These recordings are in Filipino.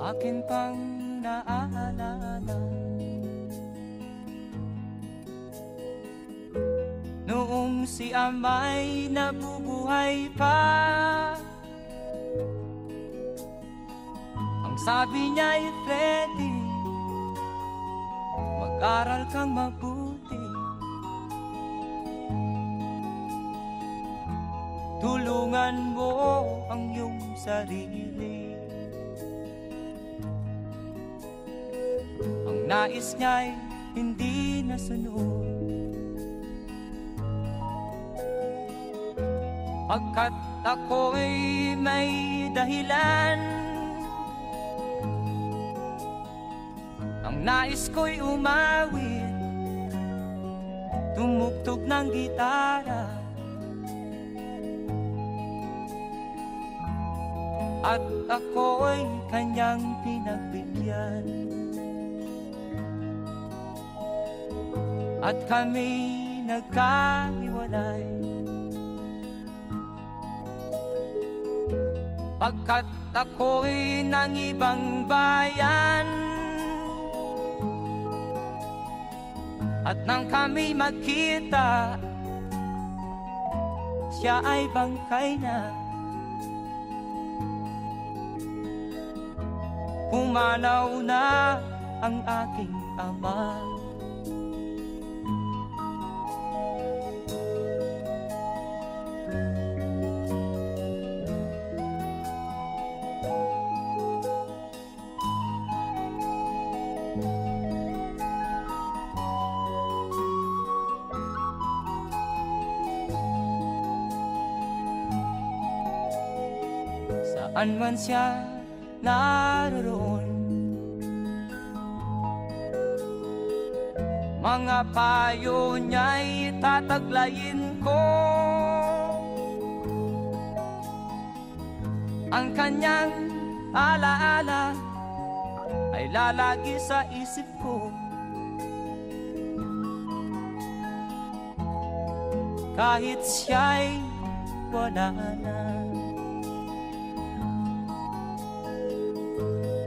akin pang naaalala. Noong si ama'y nabubuhay pa, ang sabi niya'y Freddy, mag-aral kang mabuti, tulungan mo ang iyong sarili. Ang nais niya'y hindi nasunod, pagkat ako'y may dahilan. Ang nais ko'y umawit, tumugtog ng gitara, at ako'y kanyang pinagbigyan. At kami nagkahiwalay, pagkat ako'y ng ibang bayan. At nang kami magkita, siya ay bangkay na. Pumanaw na ang aking ama. Saan man siya naroon, mga payo niya'y tataglayin ko. Ang kanyang alaala ay lalagi sa isip ko, kahit siya'y wala na.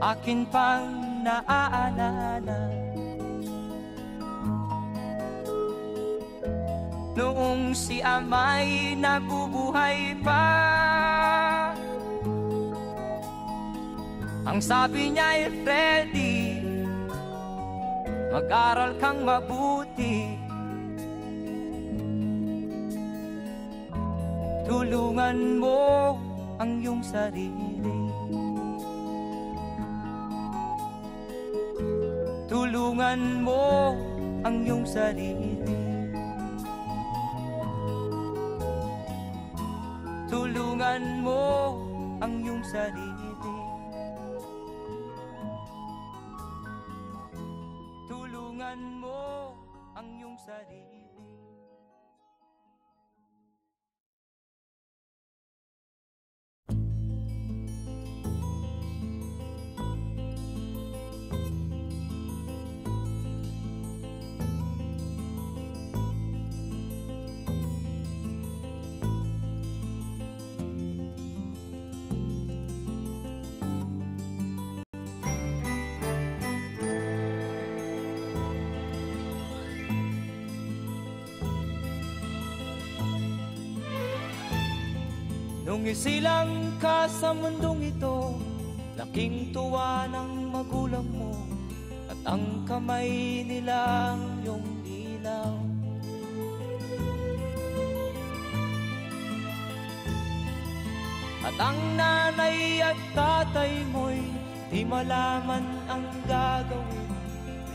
Akin pang naaalala noong si ama'y nabubuhay pa, ang sabi niya'y Freddy, mag-aral kang mabuti, tulungan mo ang iyong sarili. Tulungan mo ang iyong sarili. Tulungan mo ang iyong sarili. Tulungan mo ang iyong sarili. Nung isilang ka sa mundong ito, laking tuwa ng magulang mo, at ang kamay nila ang iyong ilaw. At ang nanay at tatay mo'y di malaman ang gagawin,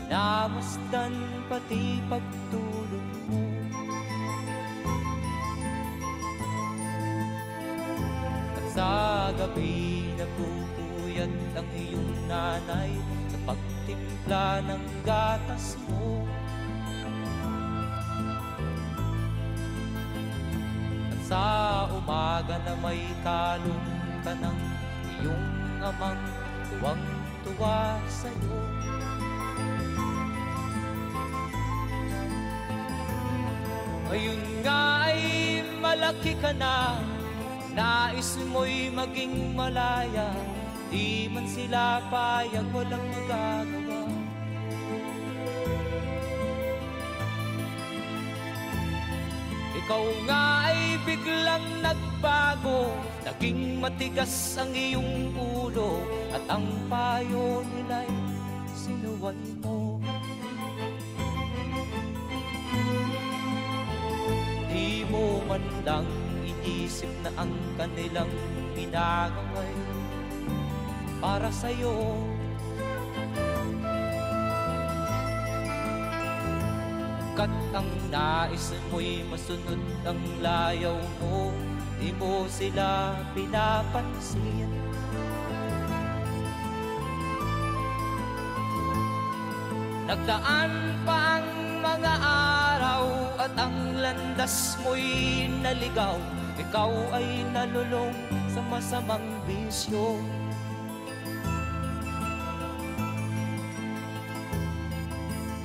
pinamasdan pati pagtulog mo. Sa gabi napupuyat ang iyong nanay sa pagtimpla ng gatas mo. At sa umaga na may kalong ka ng iyong amang tuwang-tuwa sa'yo. Ngayon nga ay malaki ka na, nais mo'y maging malaya, Di man sila payag, walang magagawa. Ikaw nga ay biglang nagbago, naging matigas ang iyong ulo, at ang payo nila'y sinuway mo. Di mo man lang inisip na ang kanilang ginagawa'y para sa'yo. Kat ang nais mo'y masunod ang layaw mo, di mo sila pinapansin. Nagdaan pa ang mga araw at ang landas mo'y naligaw. Ikaw ay nalulong sa masamang bisyo.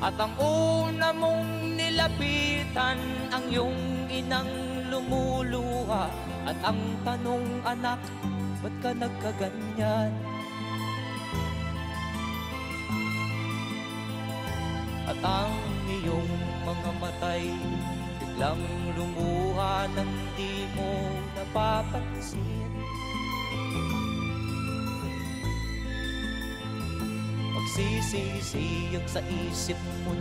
At ang una mong nilapitan ang iyong inang lumuluha. At ang tanong, anak, ba't ka nagkaganyan? At ang iyong mga matay biglang lumuha nang di mo napapansin. Magsisisiyag sa isip mo,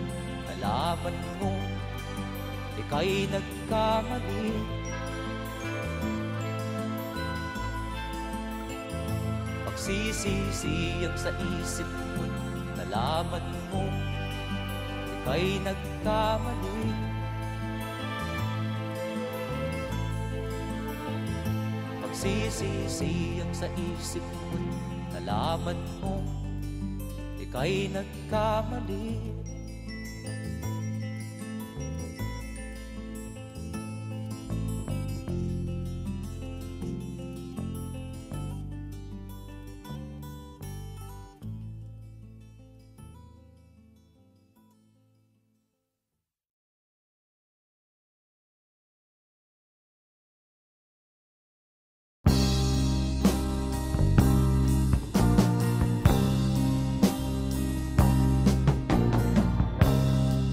nalaman mo ika'y nagkamali. Magsisisiyag sa isip mo, nalaman mo ika'y nagkamali. Magsisisiyag sa isip mo, nalaman mo ika'y nagkamali.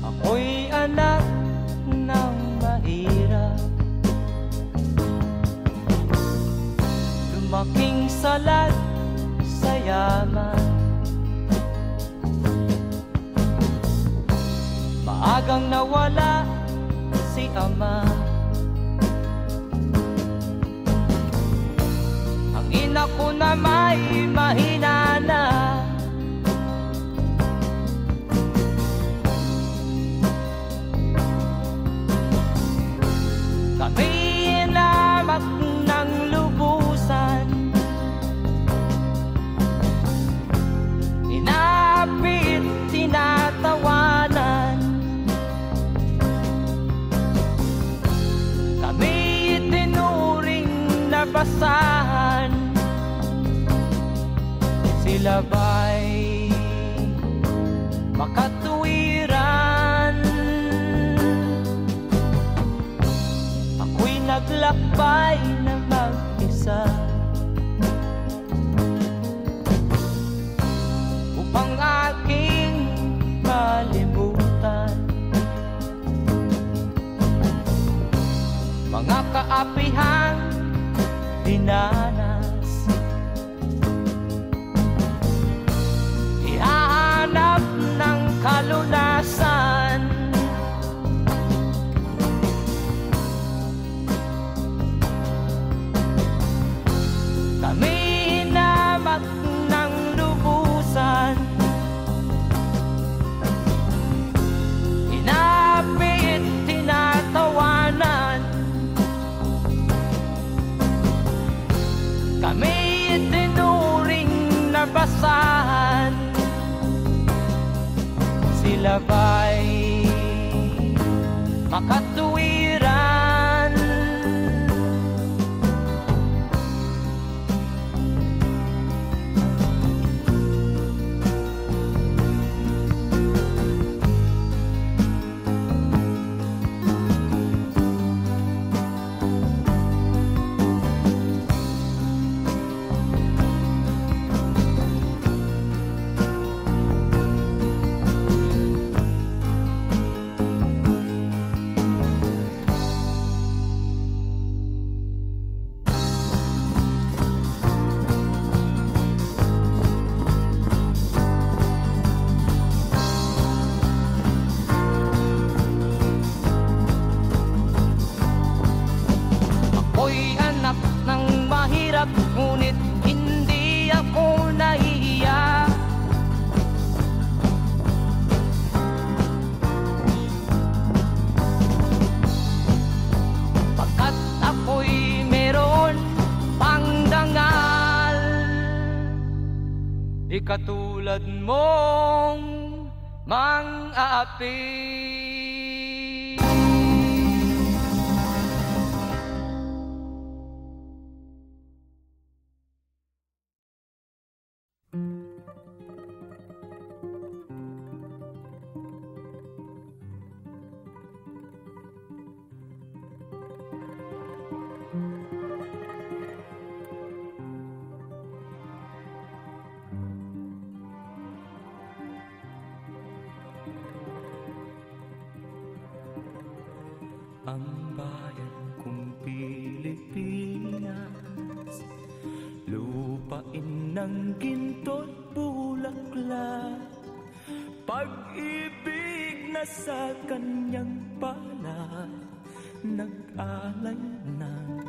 Ako'y anak ng mahirap, lumaking salat sa yaman. Maagang nawala si ama, ang ina ko na may mahina na. Kami inamak ng lubusan, inapit, tinatawanan. Kami itinuring na basahan. Sila ba'y makatuwiran? Ako'y naglakbay na mag-isa upang aking kalimutan mga kaapihang dinanas. Ihahanap ng kalunasan kami hinamak ng lubusan, inapit, tinatawanan. Kami itinuring na basahan. Sila ba'y makatuwiran? Di katulad mong mang-aapi. Ang bayan kong Pilipinas, lupain ng ginto't bulaklak, pag-ibig na sa kanyang palad, nag-alay ng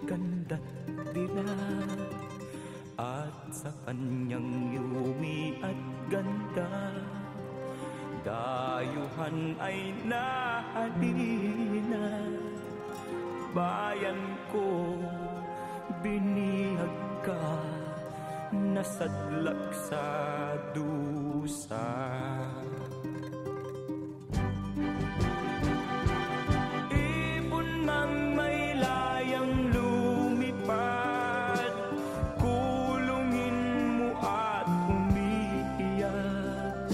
ganda't dilag, at sa kanyang yumi at ganda, dayuhan ay nahalina. Bayan ko, binihag ka, nasadlak sa dusa. Ibon mang may layang lumipad, kulungin mo at umiiyak.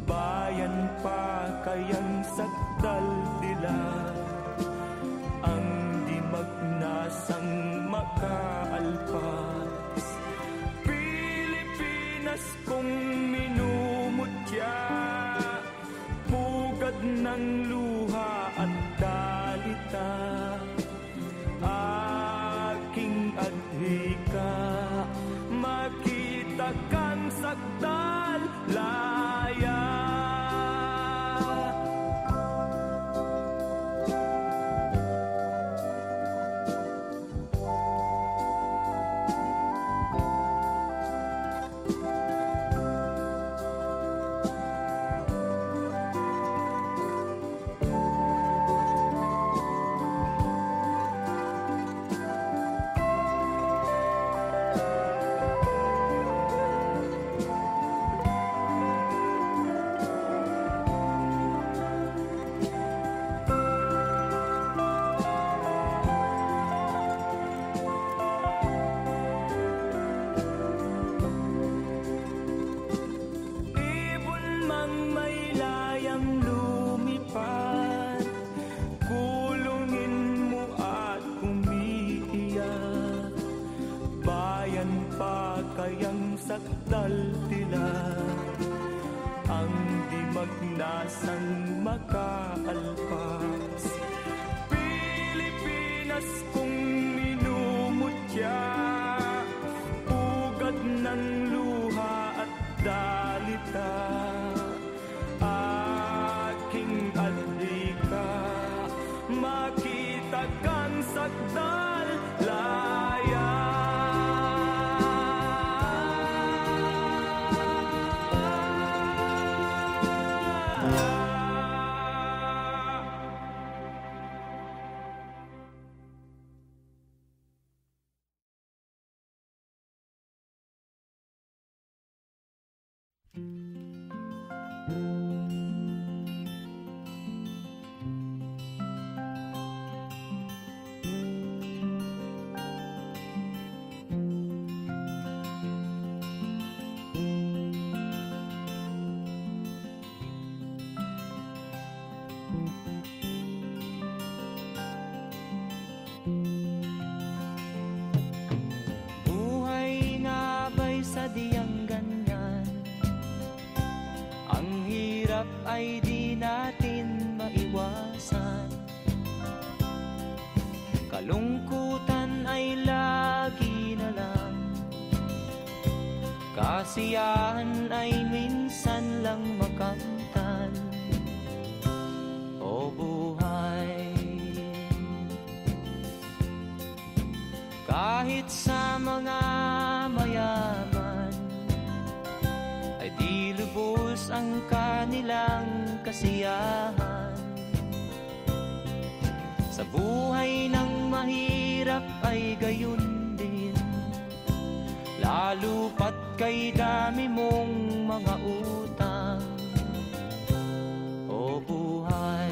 Bayan pa kayang sakdal dilag, ang di magnasang makaalpas. Pilipinas kong minumutya, pugad ng luha at dalita, aking adhika, makita kang sakdal laya. Sakdal dilag, ang di magnasang makaalpas. Pilipinas kong minumutya, pugad ng luha at dalita, aking adhika, makita kang sakdal laya. Buhay nga ba'y sadyang ganyan? Ang hirap ay di natin maiwasan, kalungkutan ay lagi na lang, kasiyahan ay minsan lang makamtan. O buhay, kahit sa mga mayaman ay di lubos ang kanilang kasiyahan. Sa buhay ng mahirap ay gayon din, lalo pat kay dami mong mga utang, o buhay.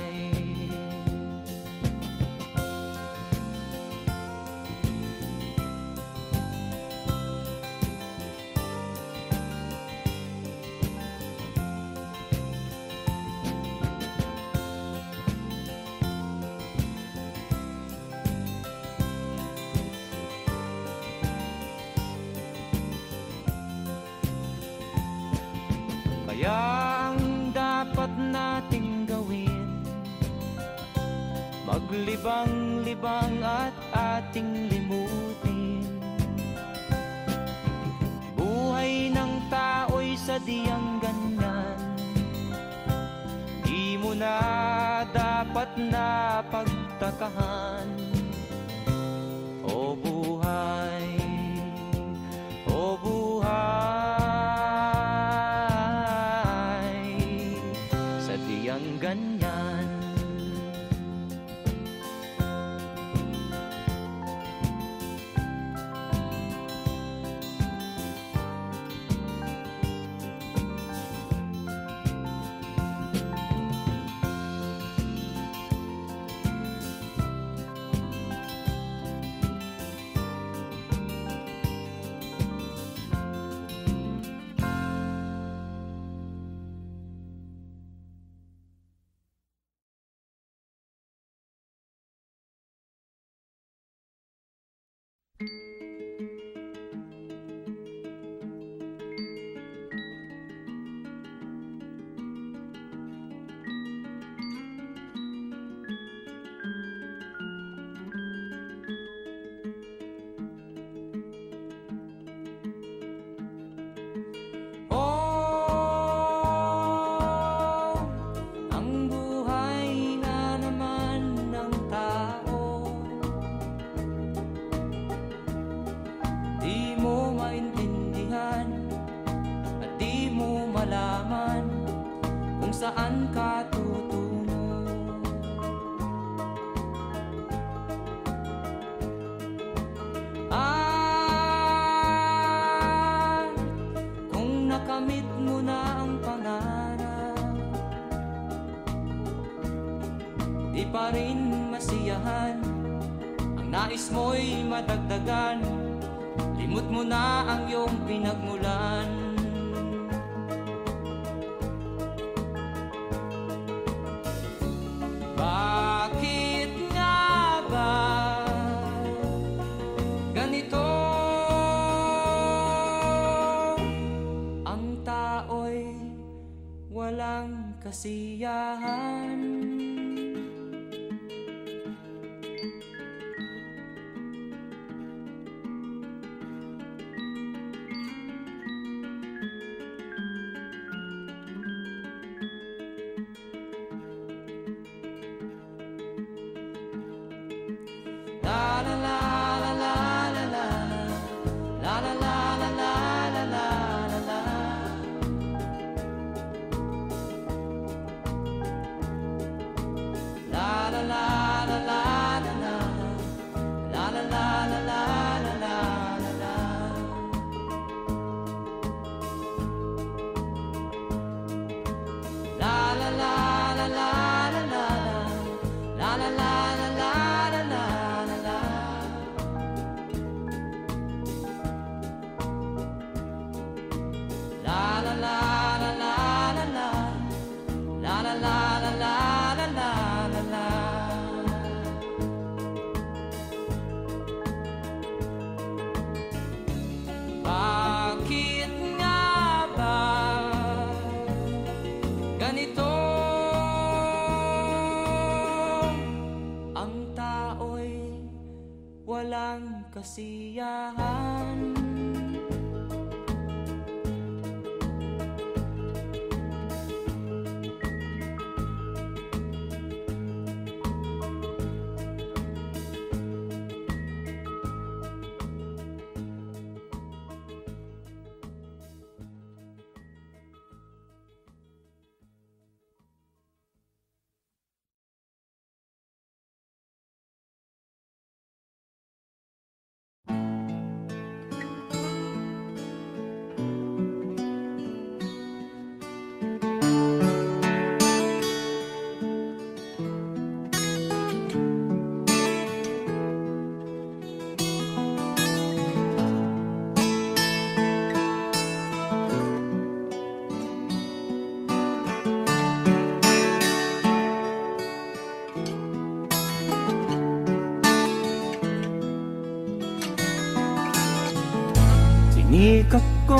Kaya ang dapat nating gawin, maglibang-libang at ating limutin buhay ng tao'y sadyang ganyan. Di mo na dapat na pagtakahan, o buhay, o buhay. Sadyang ganyan. Saan ka tutungo? Kung nakamit mo na ang pangarap, di pa rin masiyahan, ang nais mo'y madagdagan, limot mo na ang iyong pinagmulan. Bakit nga ba ganito? Ang tao'y walang kasiyahan. La la la la la la la la la la la la la la la. La la la la la la la la la la la la la la la. La la la la la la la la la la la la. Bakit nga ba ganito? Ang tao'y walang kasiyahan.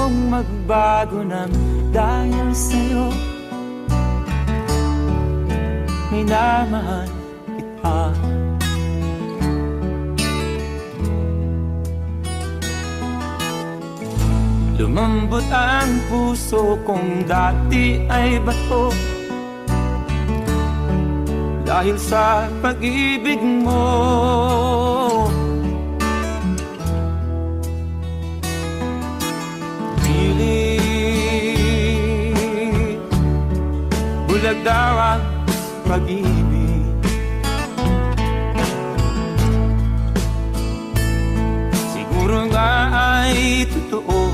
kong magbago ng dahil sa'yo. Minamahal kita. Lumambot ang puso kong dati ay bato dahil sa pag-ibig mo. Pilit bulag daw ang pag-ibig. Siguro nga ay totoo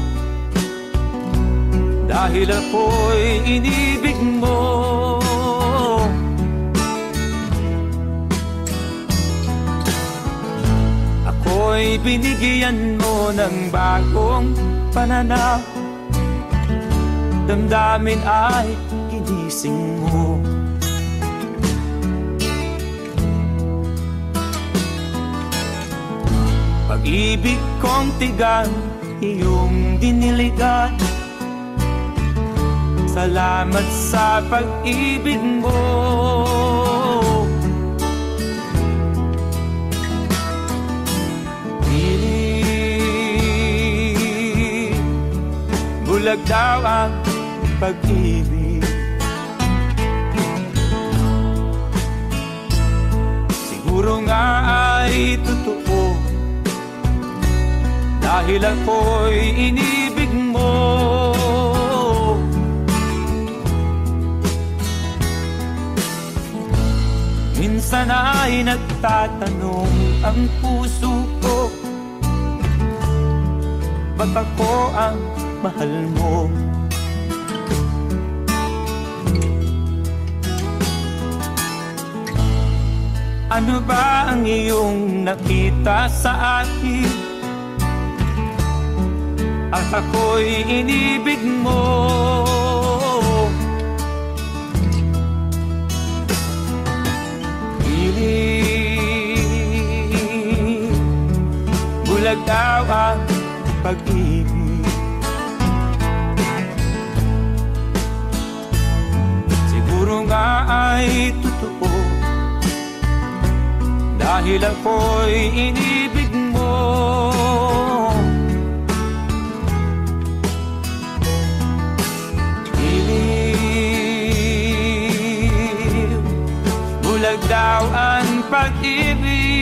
dahil ako'y inibig mo. Ako'y binigyan mo ng bagong pananaw. Damdamin ay ginising mo. Pag-ibig kong tigang iyong diniligan. Salamat sa pag-ibig mo. Pilit bulag daw ang pag-ibig. Siguro nga ay totoo dahil ako'y inibig mo. Minsan ay nagtatanong ang puso ko, ba't ako ang mahal mo? Ano ba ang iyong nakita sa akin? At ako'y inibig mo. Bulag daw ang pag-ibig. Siguro nga ay totoo dahil ako'y inibig mo. Bulag daw ang pag-ibig.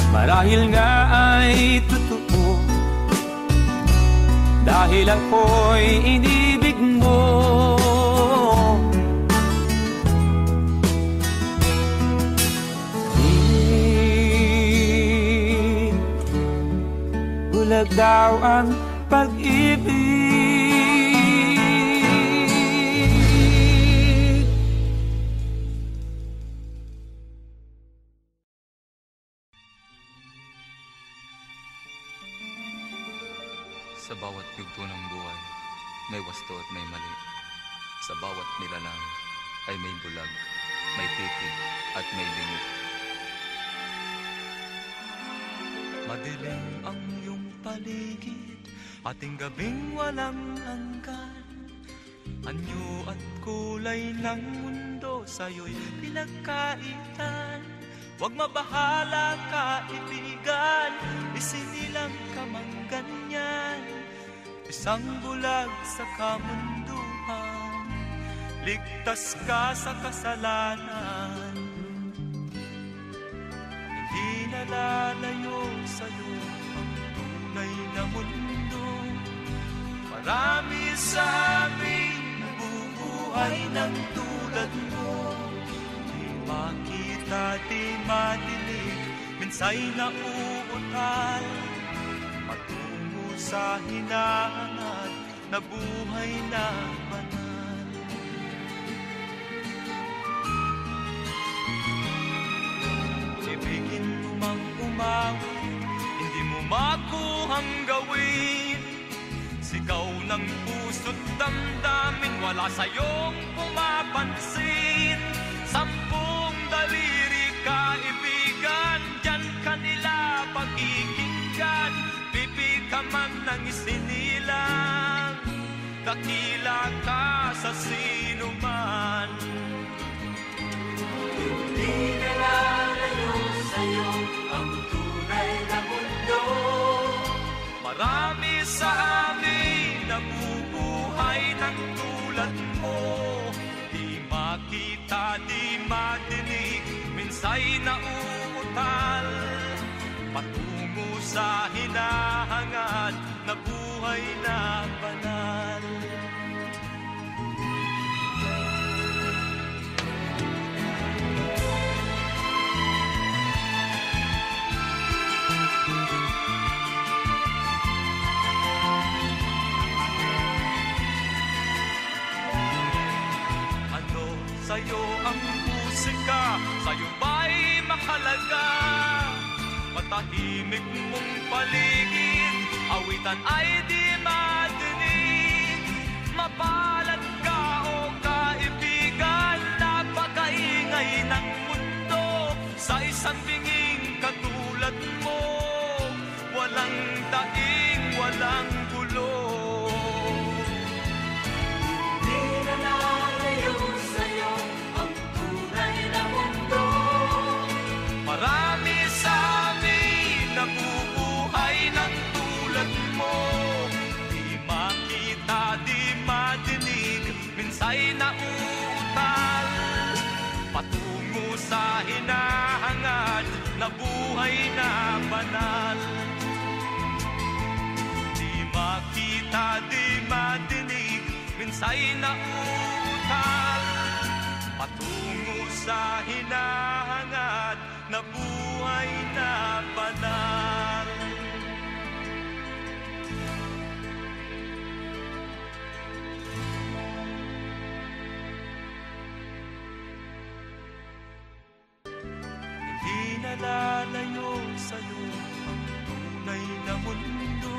Marahil nga ay totoo dahil ako'y inibig mo. Bulag daw ang pag-ibig. Sa bawat yugto ng buhay, may wasto at may mali. Sa bawat nilalang ay may bulag, may titig at may lingi. Madilim ang iyong paligid, ating gabing walang hanggan. Anyo at kulay ng mundo sa'yo'y pinagkaitan. Huwag mabahala kaibigan, isinilang ka mang ganyan. Isang bulag sa kamunduhan, ligtas ka sa kasalanan. Hindi nalalayo sa'yo ang tunay na mundo. Marami sa amin nabubuhay ng tulad mo. Di makita, di madilig, minsa'y nauutal. Matungo sa hinahangat na buhay na banal. Ibigin mo mang umawit, hindi mo makuhang gawin. Sigaw ng puso't damdamin, wala sa'yong pumapansin. Sampung daliri kaibigan, dyan kanila pag-ibig. dakila ka sa sinuman. Hindi nalalayo sa'yo ang tunay na mundo. Marami sa amin nabubuhay ng tulad mo. Di makita, di madinig, minsa'y nauutal. Patungo sa hinahangad na buhay na banal. Ano sa'yo ang musika? Sa'yo ba'y makalaga? Matahimik mong paligid, awitan ay di madinig. Mapalad ka o kaibigan, napakaingay ng mundo. Sa isang binging katulad mo, walang daing, walang gulo. Di na nalayo sa'yo ang tunay na mundo. Marami sa amin nabubuhay ng tulad mo. Di makita, di madinig, minsa'y nauutal. Patungo sa hinahangad na buhay na banal. Di makita, di madinig, minsa'y nauutal. Patungo sa hinahangad na buhay na banal. Hindi nalalayo sa'yo ang tunay na mundo.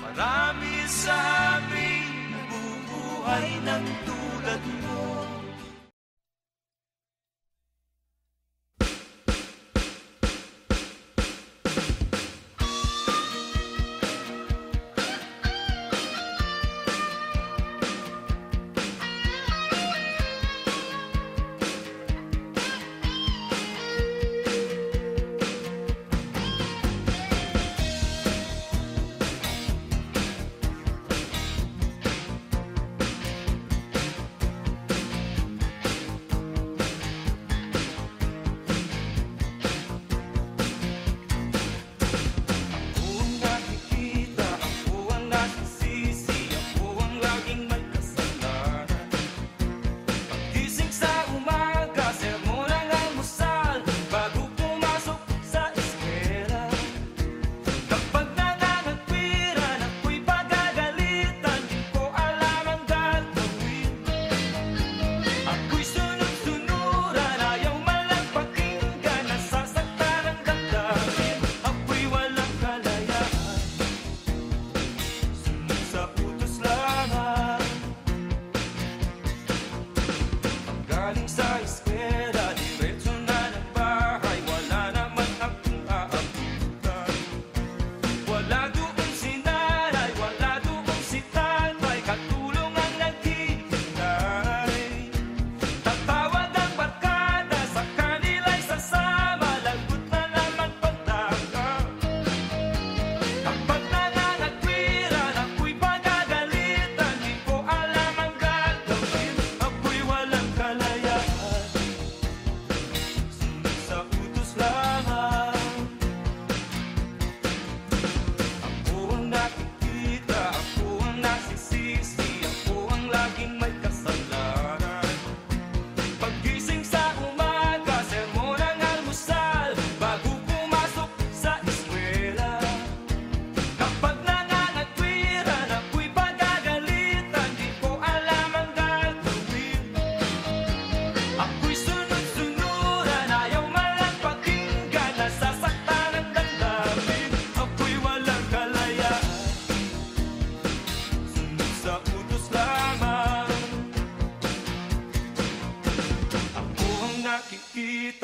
Marami sa amin nabubuhay ng tulad mo.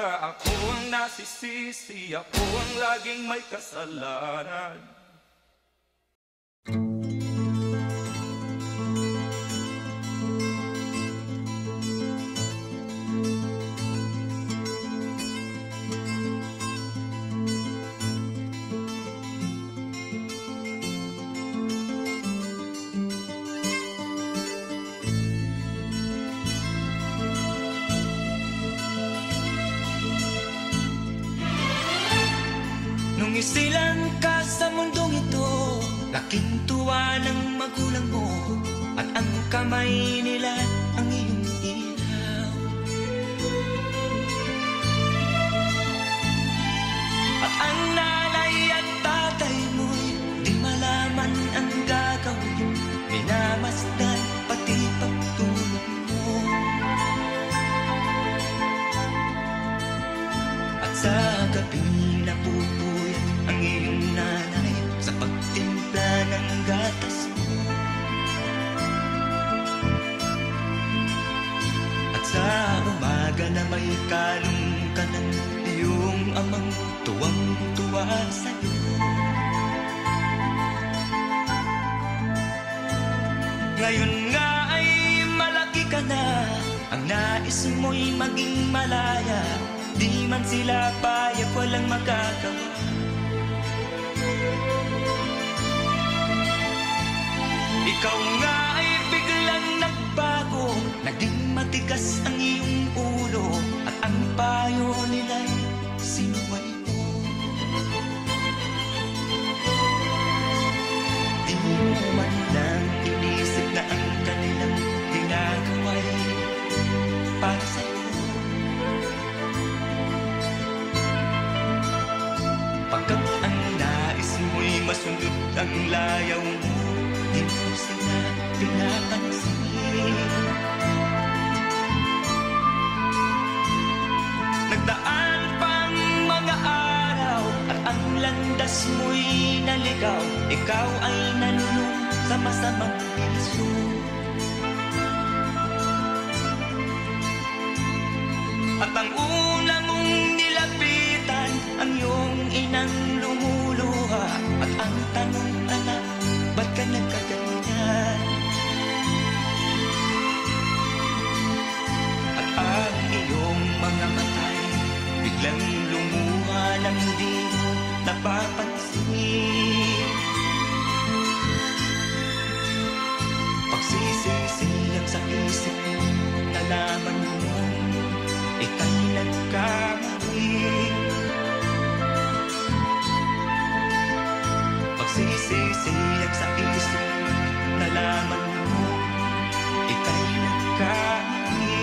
Ako ang nasisisi, ako ang laging may kasalanan. laking tuwa ng magulang mo, at ang kamay nila ang iyong ilaw. At ang nanay at tatay mo'y di malaman ang gagawin, minamasdan pati pagtulog mo. At sa gabi napupuyat ang iyong nanay sa pagtimpla ng gatas mo. At sa umaga na may kalong ka ng iyong amang tuwang-tuwa sa'yo. Ngayon nga ay malaki ka na, ang nais mo'y maging malaya, di man sila payag, walang magagawa. Ikaw nga ay biglang nagbago, naging matigas ang iyong ulo, at ang payo nila'y sinuway mo. Di mo man lang inisip na ang kanilang ginagawa'y para sa'yo. Pagkat ang nais mo'y masunod ang layaw mo, di mo sila pinapansin. Nagdaan pang mga araw at ang landas mo'y naligaw, ikaw ay nalulong sa masamang bisyo. At ang una mong nilapitan, ang iyong inang lumuluha, at ang tanong, anak, ba't ka nagkaganyan? At ang iyong mga matay biglang lumuha nang di mo napapansin. Pagsisisiyang sa isip mo, nalaman mo ika'y nagkamali. Pagsisisiyang sa isip mo, nalaman mo ika'y nagkamali.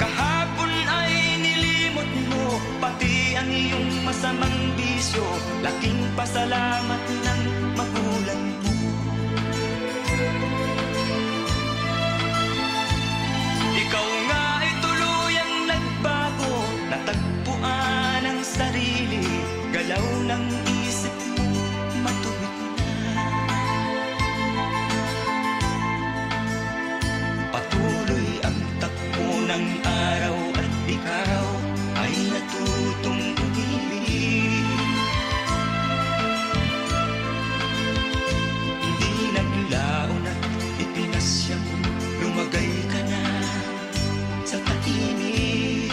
Kahapon ay nilimot mo pati ang iyong masamang bisyo, laking pasalamat ng magulang mo. Ikaw nga ay tuluyang nagbago, natagpuan ang sarili, galaw ng isip mo matuwid na. Patuloy ang takbo ng araw at ikaw ay natutong umibig. Hindi naglaon at ipinasya mo, lumagay ka na sa tahimik.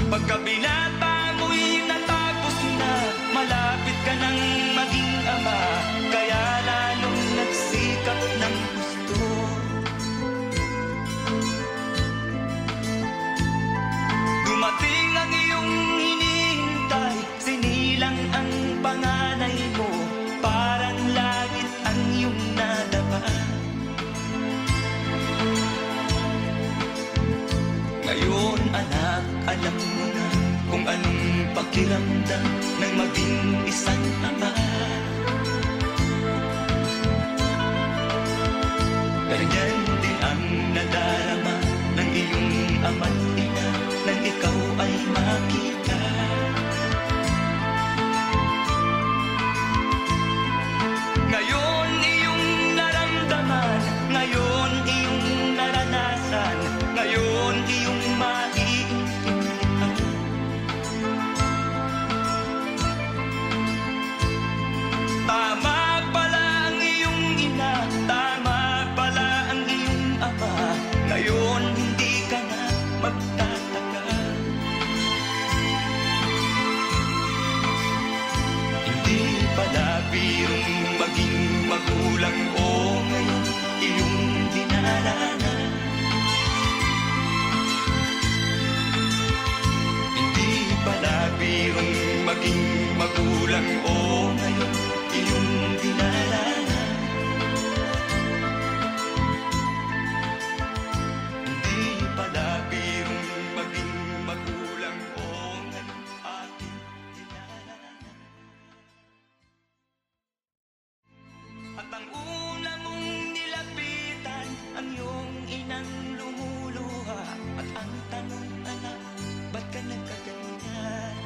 Pagka binata mo'y natapos na, malapit ka nang maging ama, kaya lalong nagsikap ng gusto. Dumating ang iyong hinihintay, sinilang ang panganay mo, parang langit ang iyong nadama. Ngayon anak, alam mo na kung anong pakiramdam ng maging isang ama. Ganyan din ang nadarama ng iyong ama't ina nang ikaw ay makita. Ngayon iyong naramdaman, ngayon iyong naranasan, ngayon iyong maiintindihan. Tama pala ang iyong ina, tama pala ang iyong ama, ngayon hindi ka na magtataka. Hindi pala birong maging magulang, o ngayon iyong dinaranas. maging magulang o ngayon iyong dinalanan. Hindi pala birong maging magulang o ngayon aking dinalanan. At ang una mong nilapitan ang iyong inang lumuluha. At ang tanong, anak, ba't ka nagkaganyan?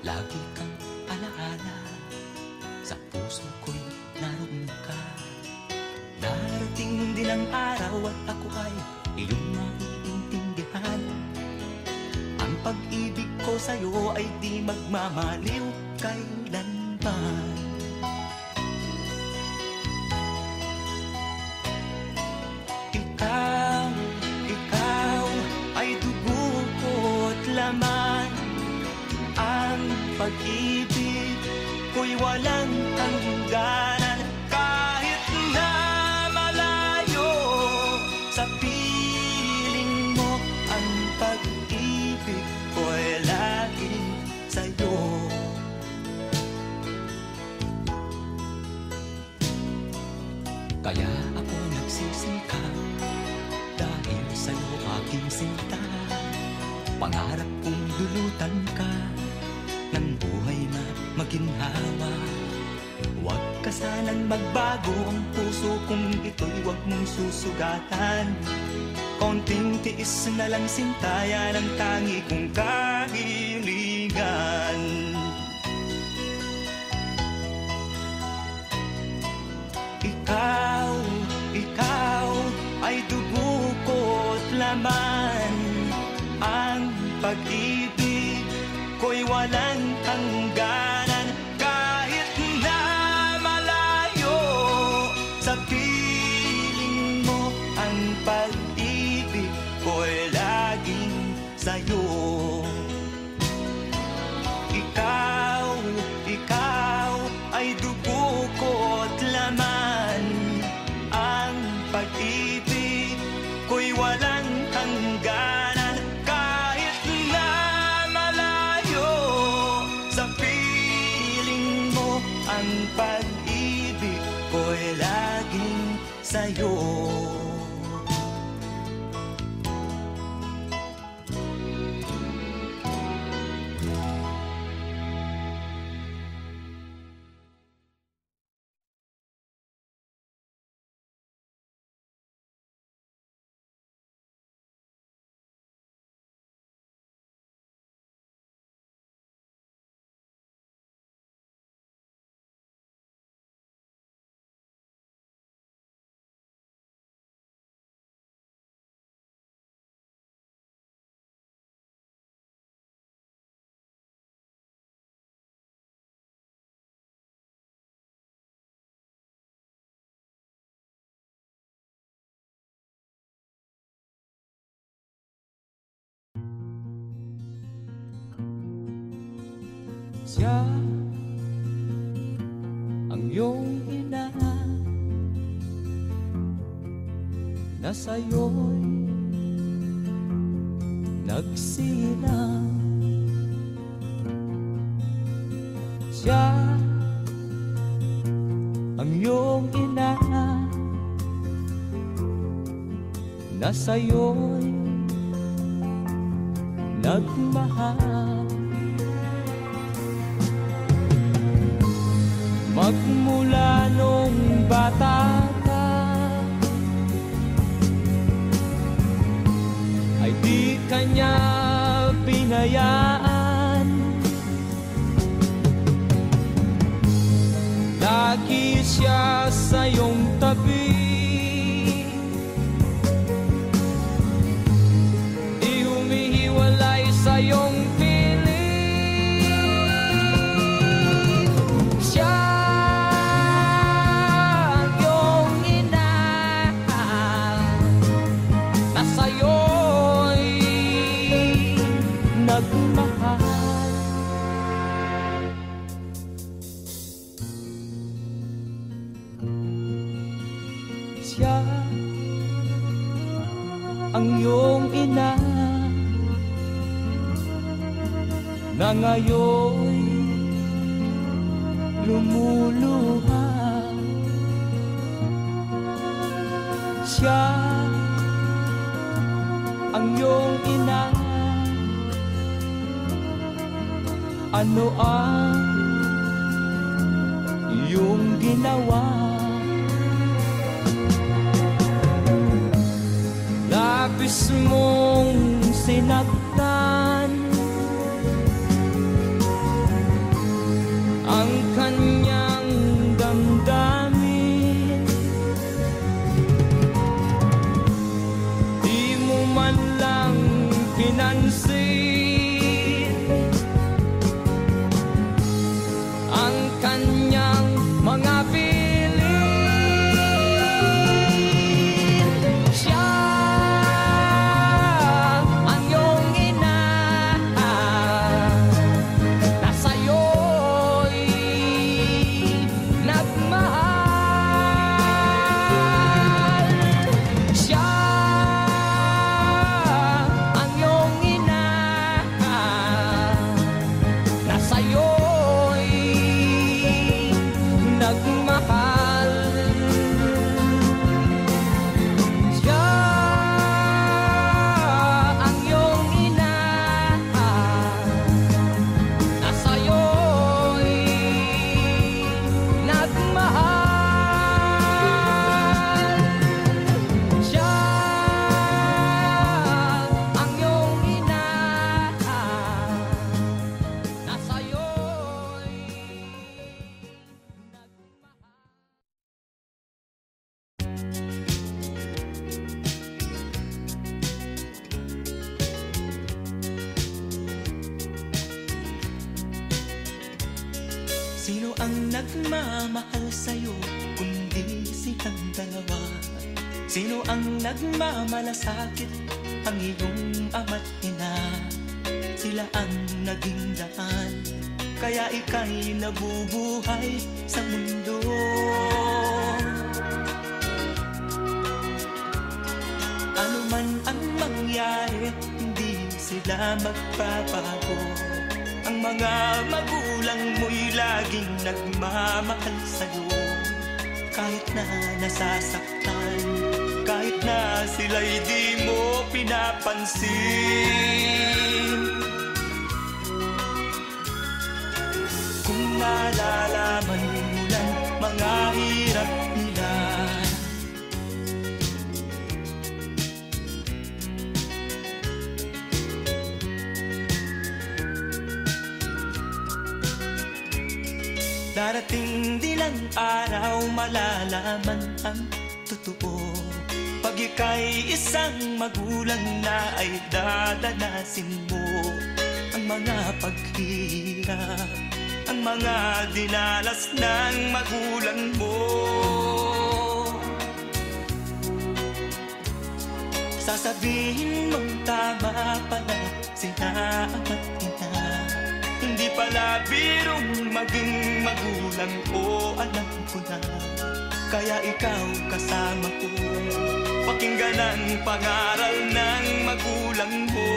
Lagi kang alaala, sa puso ko'y naroon ka. Darating din ang araw at ako ay iyong maiintindihan. Ang pag-ibig ko sa'yo ay di magmamaliw kailanman. Ikaw ay dugo ko't laman. Ang pag-ibig ko'y walang hangganan. Kahit na malayo sa piling mo, ang pag-ibig ko'y laging sa'yo. Kaya ako nagsisikap dahil sa'yo aking sinta. Pangarap kong dulutan ka ng buhay na maginhawa. Huwag ka sanang magbago, ang puso kong ito'y huwag mong susugatan. Konting tiis na lang sinta, yan ang tangi kong kahilingan. Ikaw ay dugo ko't laman. Ang pag-ibig ko'y walang hangganan. Kahit na malayo sa piling mo, ang pag-ibig ko'y laging sa'yo. Ikaw ay dugo ko't laman. Ang pag-ibig ko'y walang hangganan. Kahit na malayo sa piling mo, ang pag-ibig ko'y laging sa'yo. Siya ang iyong ina na sa'yo'y nagsilang. Siya ang iyong ina na sa'yo'y nagmahal. Magmula nung bata ka ay di kanya binayaan. Lagi siya sa iyong tabi, di humihiwalay sa iyong piling. Siya nagmahal. Siya ang iyong ina na ngayon lumuluha. Siya ang iyong ina. Ano ang iyong ginawa? Labis mong sinaktan, ang kanyang damdamin. Di mo man lang pinansin ang kanyang mga bilin. Siya ang iyong ina na sa'yo'y nagmahal. Siya ang iyong ina na sa'yo'y nagmahal. Siya ang iyong ina na sa'yo'y nagmahal. Siya ang iyong ina na sa'yo'y Sino ang nagmamahal sa'yo kundi silang dalawa? Sino ang nagmamalasakit? Ang iyong ama't ina. Sila ang naging daan, kaya ika'y nabubuhay sa mundo. Ano man ang mangyari, hindi sila magbabago. Ang mga magulang mo'y laging nagmamahal sa'yo. Kahit na nasasaktan, kahit na sila'y di mo pinapansin. Kung nalalaman mo lang mga hirap nila, darating din ang araw malalaman ang totoo. Pag ika'y isang magulang na ay dadanasin mo ang mga paghihirap, ang mga dinalas ng magulang mo. Sasabihin mong tama pala sila ama't ina. Hindi pala birong maging magulang ko, alam ko na. Kaya ikaw kasama ko, pakinggan ang pangaral ng magulang mo.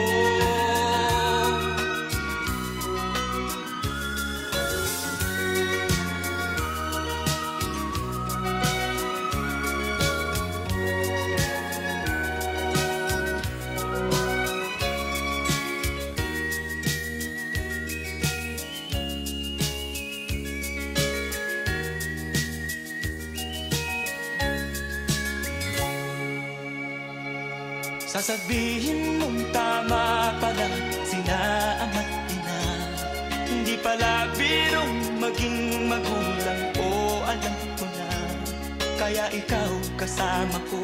Sasabihin mong tama pala sila ama't ina. Hindi pala birong maging magulang ko, alam ko na. Kaya ikaw kasama ko,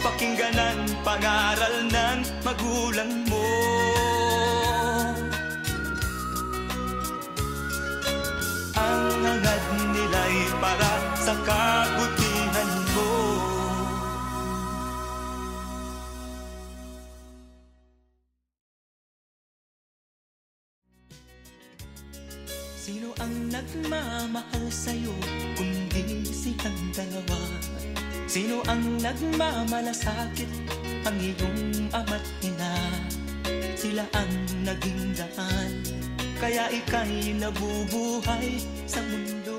pakinggan ang pangaral ng magulang mo. Ang hangad nila'y para sa kabutihan mo. Sino ang nagmamahal sa'yo kundi silang dalawa? Sino ang nagmamalasakit? Ang iyong ama't ina. Sila ang naging daan, kaya ika'y nabubuhay sa mundo.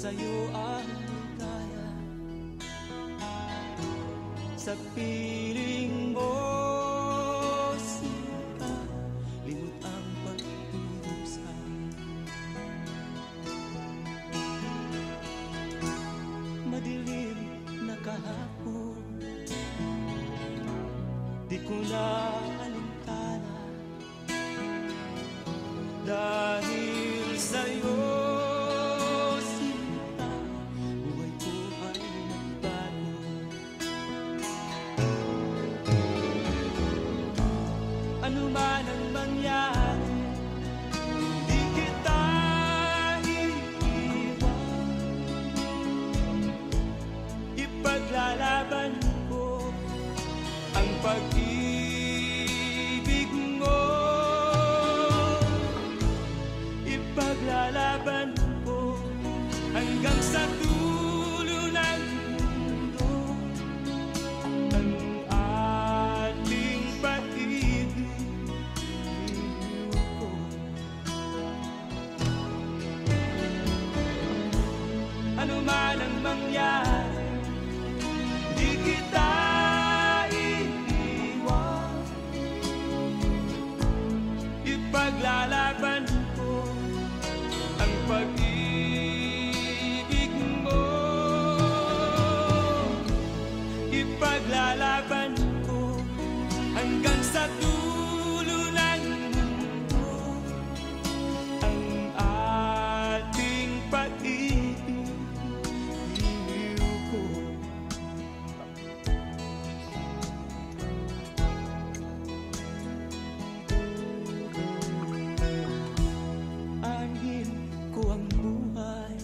Sa'yo ang ligaya, sa piling mo sika, limot ang pagdurusa. sa'yo, sinta, buhay ko ay nagbago. Ano man ang mangyari, di kita iiwan. Ipaglalaban ko ang pag-ibig mo. Ipaglalaban ko hanggang sa dulo ng mundo ang ating pag-ibig ko. Ano man ang mangyari, di kita iiwan. Ipaglalaban ko ang pag-ibig mo. Ipaglalaban ko hanggang sa dulo ng mundo ang ating pag-ibig ko. Anhin ko ang buhay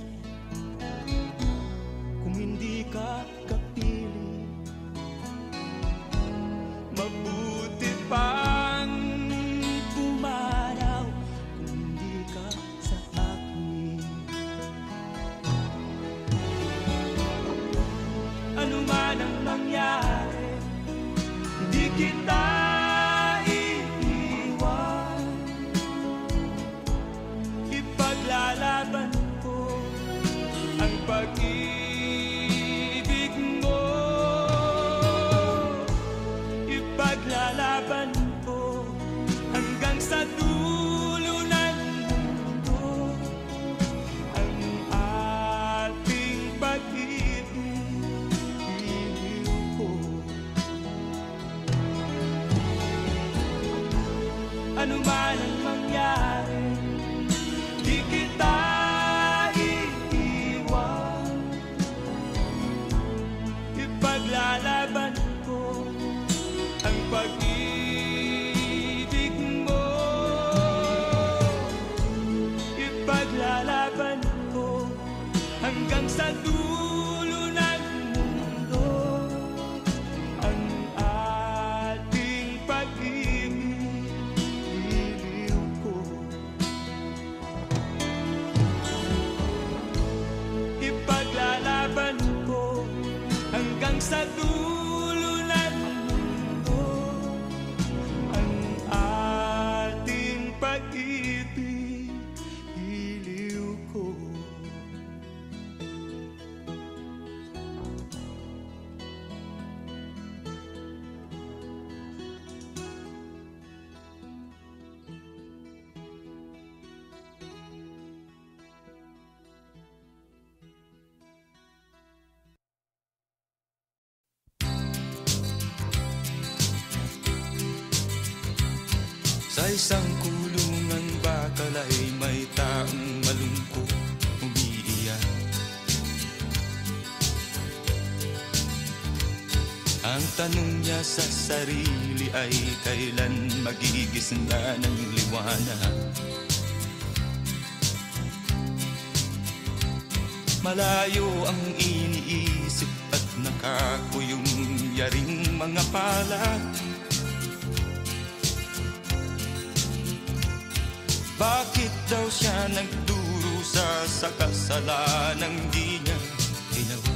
kung hindi ka kapiling. Mabuti pang pumaraw kung hindi ka sa akin. Ano man ang mangyari, hindi kita iiwan. Ipaglalaban ko ang pag-ibig mo. Ipaglalaban ko hanggang sa dulo ng mundo ang ating pag-ibig ko. Ano man ang mangyari, di kita iiwan. Ipaglalaban ko ang pag-ibig mo. Ipaglalaban ko hanggang sa dulo ng mundo ang ating pag-ibig ko. Ipaglalaban ko hanggang sa dulo ng mundo ang ating pag-ibig ko. Sa isang kulungan bakal ay may taong malungkot umiiyak. Ang tanong niya sa sarili ay kailan magigisna ng liwanag. Malayo ang iniisip at nakakuyong yaring mga palad. Bakit daw siya nagdurusa sa kasalanang di niya ginawa?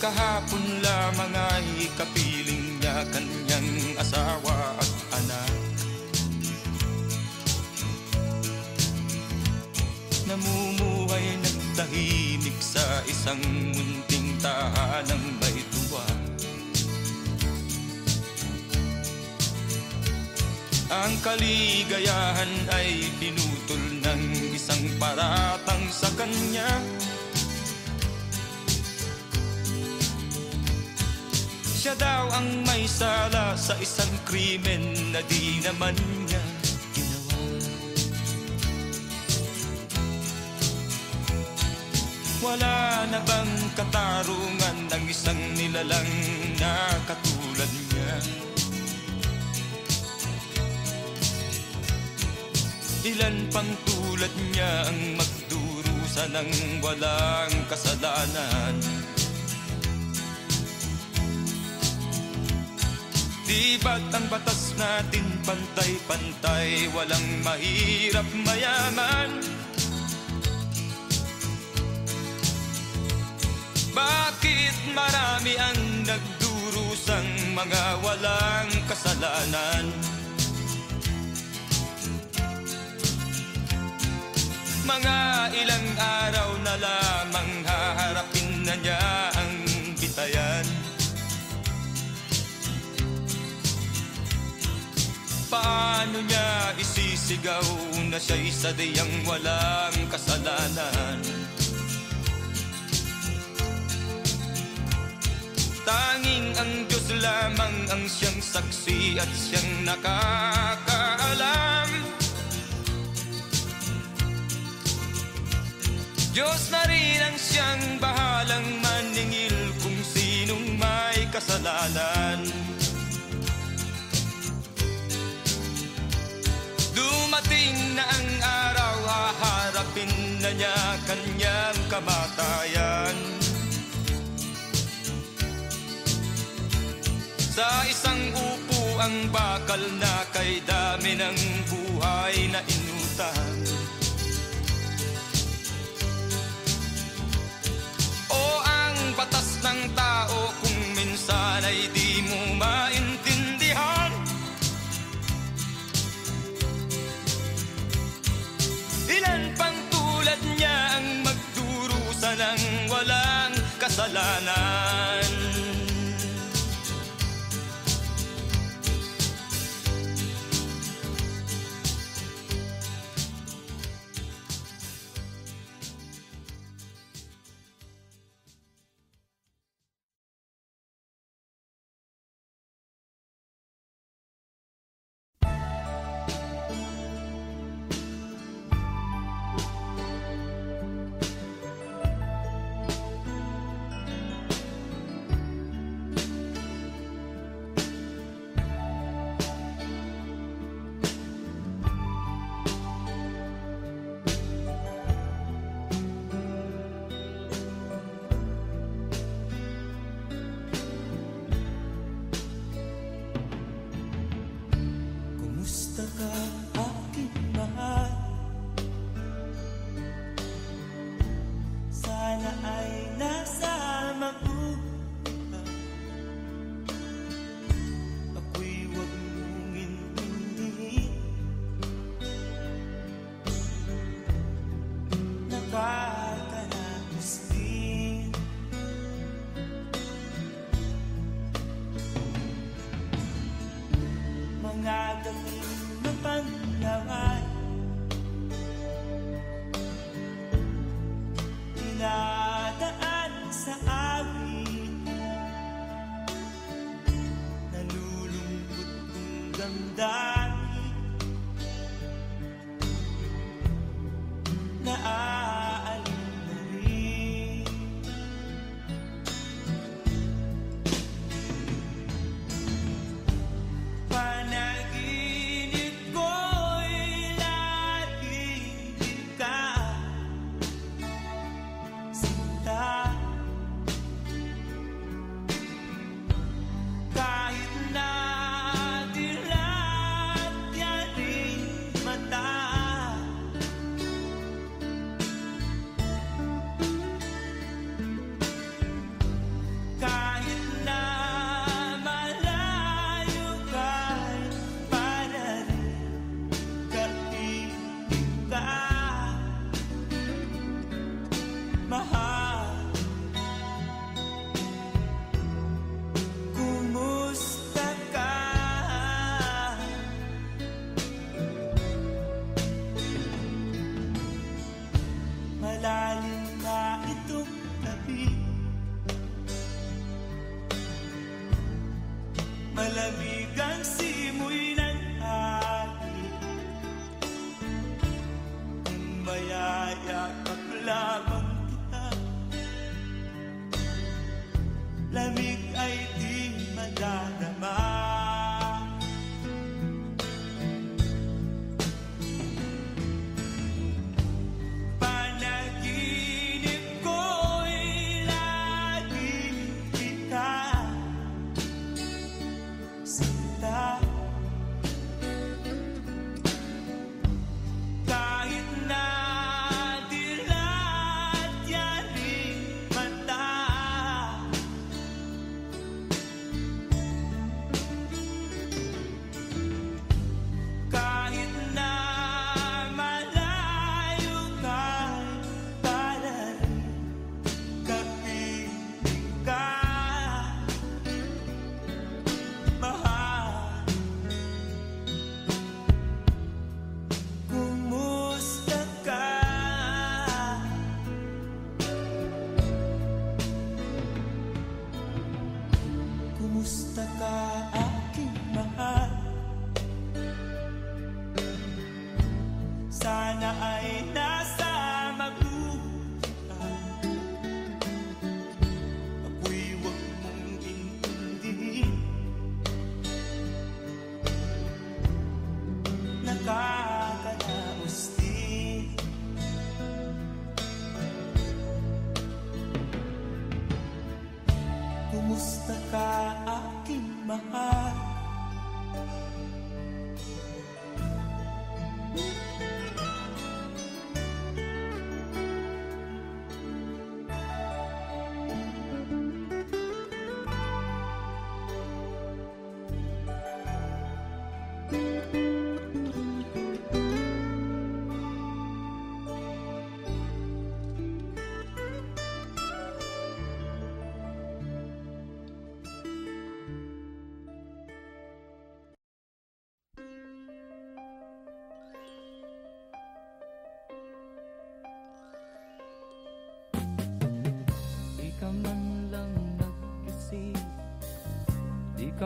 Kahapon lamang ay kapiling niya kanyang asawa at anak. Namumuhay ng tahimik sa isang munting tahanang may tuwa. Ang kaligayahan ay pinutol ng isang paratang sa kanya. Siya daw ang may sala sa isang krimen na di naman niya ginawa. Wala na bang katarungan ng isang nilalang na katulad niya? Ilan pang tulad niya ang magdurusa ng walang kasalanan? Di ba't ang batas natin pantay-pantay, walang mahirap mayaman? Bakit marami ang nagdurusang mga walang kasalanan? Mga ilang araw na lamang haharapin na niya ang bitayan. Paano niya isisigaw na siya'y sadyang walang kasalanan? Tanging ang Diyos lamang ang siyang saksi at siyang nakakaalam. Diyos na rin ang siyang bahalang maningil kung sinong may kasalanan. Dumating na ang araw, haharapin na niya kanyang kamatayan. Sa isang upo ang bakal na kay dami ng buhay na inutang. O ang batas ng tao kung minsan ay di mo maintindihan. Ilan pang tulad niya ang magdurusa ng walang kasalanan? Kahit na dilaw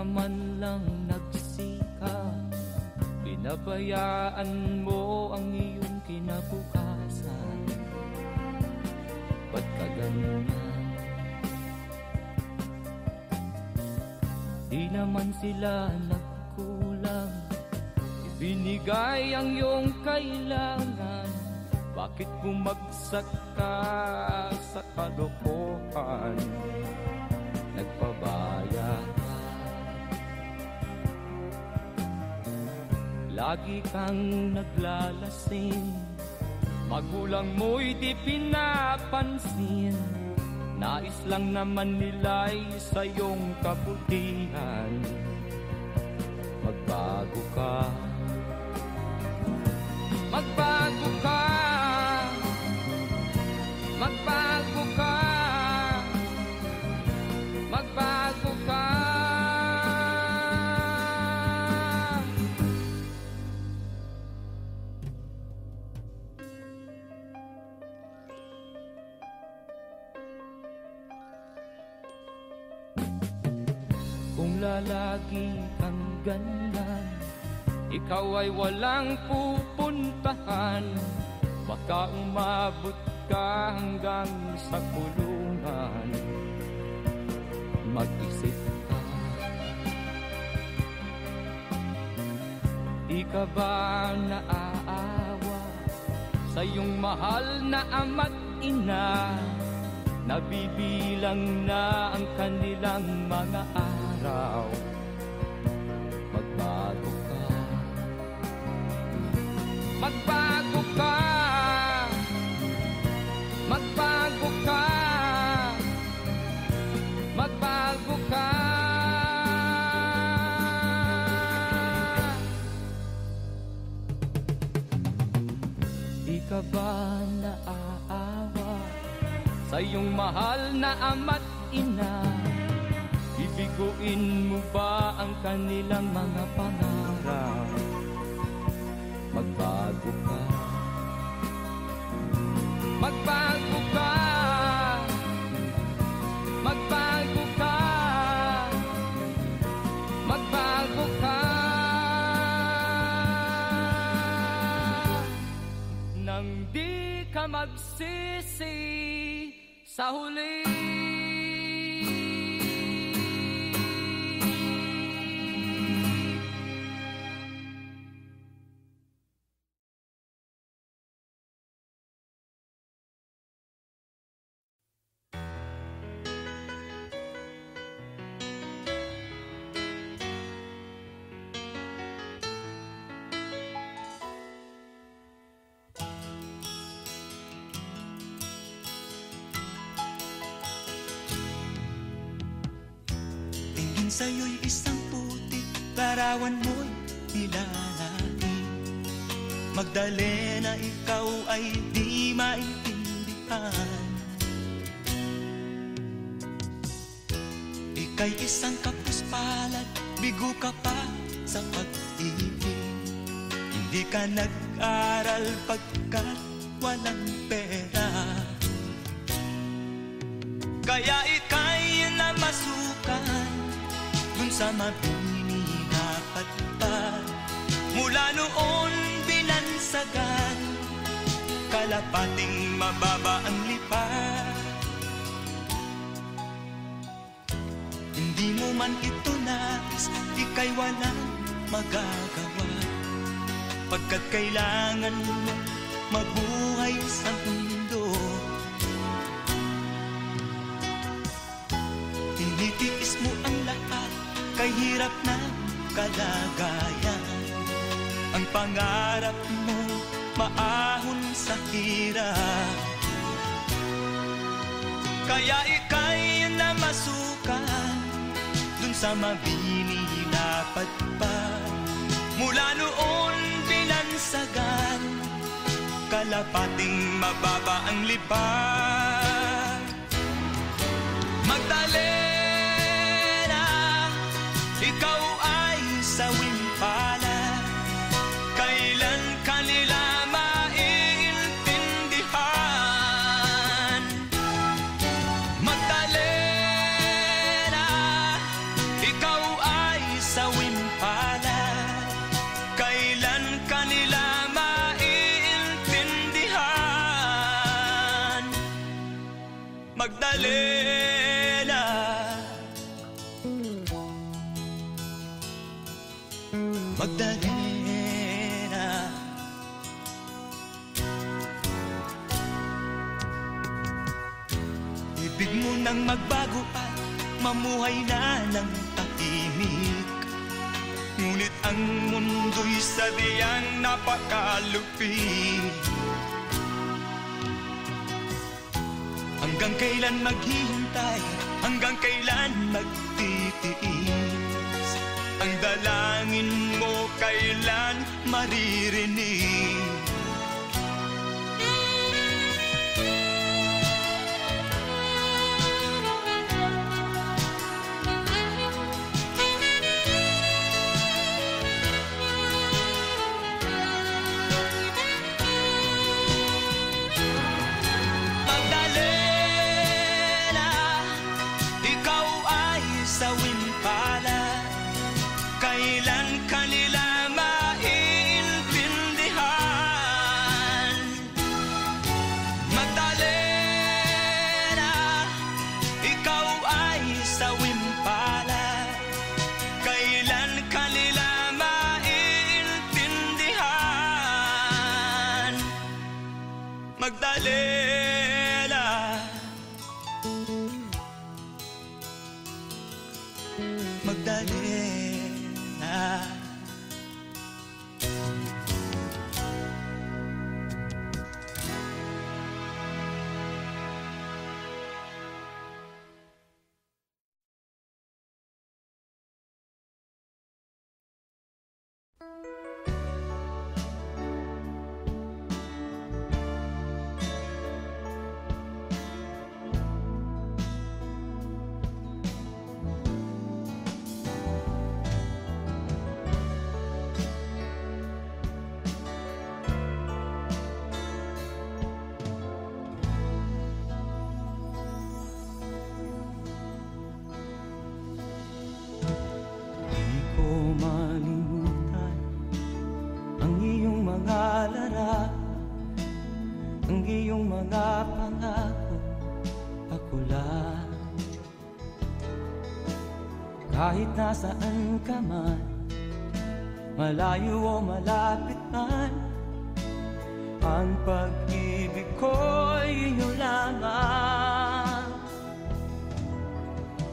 man lang nagsikap, pinabayaan mo ang iyong kinabukasan. Ba't ka ganyan? Di naman sila nagkulang, ibinigay ang iyong kailangan. Bakit bumagsak ka sa kalokohan? Nagpabaya ka, lagi kang naglalasing, magulang mo'y di pinapansin. Nais lang naman nila'y sa iyong kabutihan. Magbago ka, magbago ka, magbago ka, magbago ka. Kung lalagi kang ganyan, ikaw ay walang pupuntahan. Baka umabot ka hanggang sa kulungan. Mag-isip ka, di ka ba naaawa sa iyong mahal na ama't ina? Nabibilang na ang kanilang mga araw. Magbago ka, magbago ka, magbago ka, magbago ka. Di ka ba naaawa sa iyong mahal na ama't ina? Bibiguin mo ba ang kanilang mga pangarap? Magbago ka, magbago ka, magbago ka, magbago ka. Nang di ka magsisi sa huli. Sa'yo'y isang putik, larawan mo'y nilalain. Magdalena, ikaw ay di maintindihan. Ika'y isang kapuspalad, bigo ka pa sa pag-ibig. Hindi ka nag-aral pagkat walang pera. Kaya ika'y namasukan dun sa mabini dapat pa. Mula noon binansagan, kalapating mababa ang lipat. Hindi mo man ito nais, ika'y walang magagawa, pagkat kailangan mo mabuhay sa mundo. Tinitiis mo ang lahat, kay hirap na kalagayan. Ang pangarap mo maahon sa hirap. Kaya ika'y namasukan dun sa mabini dapat pa. Mula noon binansagan, kalapating mababa ang lipat. Magdalena, ikaw ay sawing palad. Kailan kanila maiintindihan? Magdalena, ikaw ay Magdalena. Magdalena. Ibig mo nang magbago at mamuhay na ng tahimik. Ngunit ang mundo'y sadyang napakalupit. Hanggang kailan maghihintay? Hanggang kailan magtitiis? Ang dalangin mo kailan maririnig? Magdalena. Magdalena. Ang iyong mga pangako, ako lang. Kahit nasaan ka man, malayo o malapit man, ang pag-ibig ko'y iyo lamang.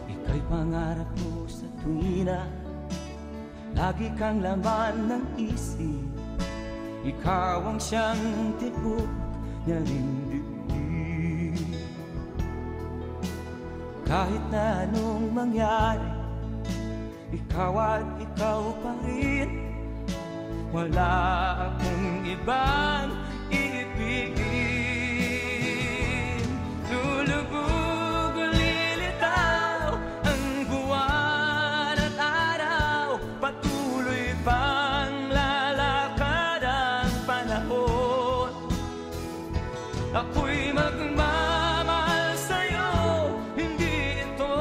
Ika'y pangarap ko sa tuwina, lagi kang laman ng isip. Ikaw ang siyang tibok niya rin dibdib. Kahit na anong mangyari, ikaw at ikaw pa rin. Wala akong ibang iibigin. Lulubog o lilitaw ang buwan at araw, patuloy pang lalakad ang panahon. Ako'y magmamahal sa'yo, hindi ito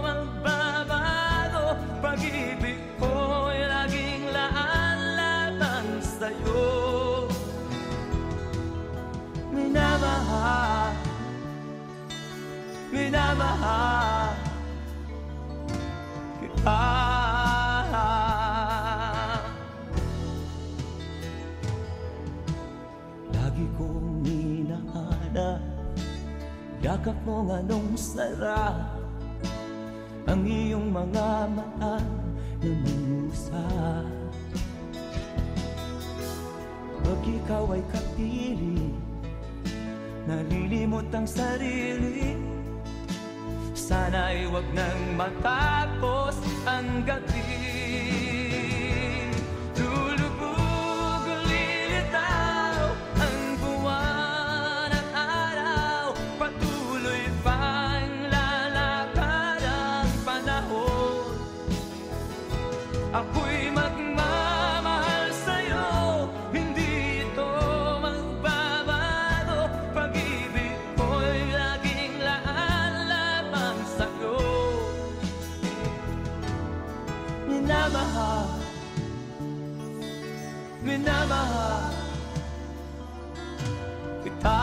magbabago. Pag-ibig ko'y laging laan lamang sa'yo. Minamahal, minamahal kita. Lagi kong hinahanap, yakap mo anong sarap, ang iyong mga mata na mangusap. Pag ikaw ay kapiling, nalilimot ang sarili. Sana'y wag nang matapos ang gabi. Lulubog o lilitaw ang buwan at araw, patuloy pang lalakad ang panahon. Ako'y magmamahal sa'yo, hindi ito magbabago. Pag-ibig ko'y laging laan lamang sa'yo. Minamahal, minamahal kita.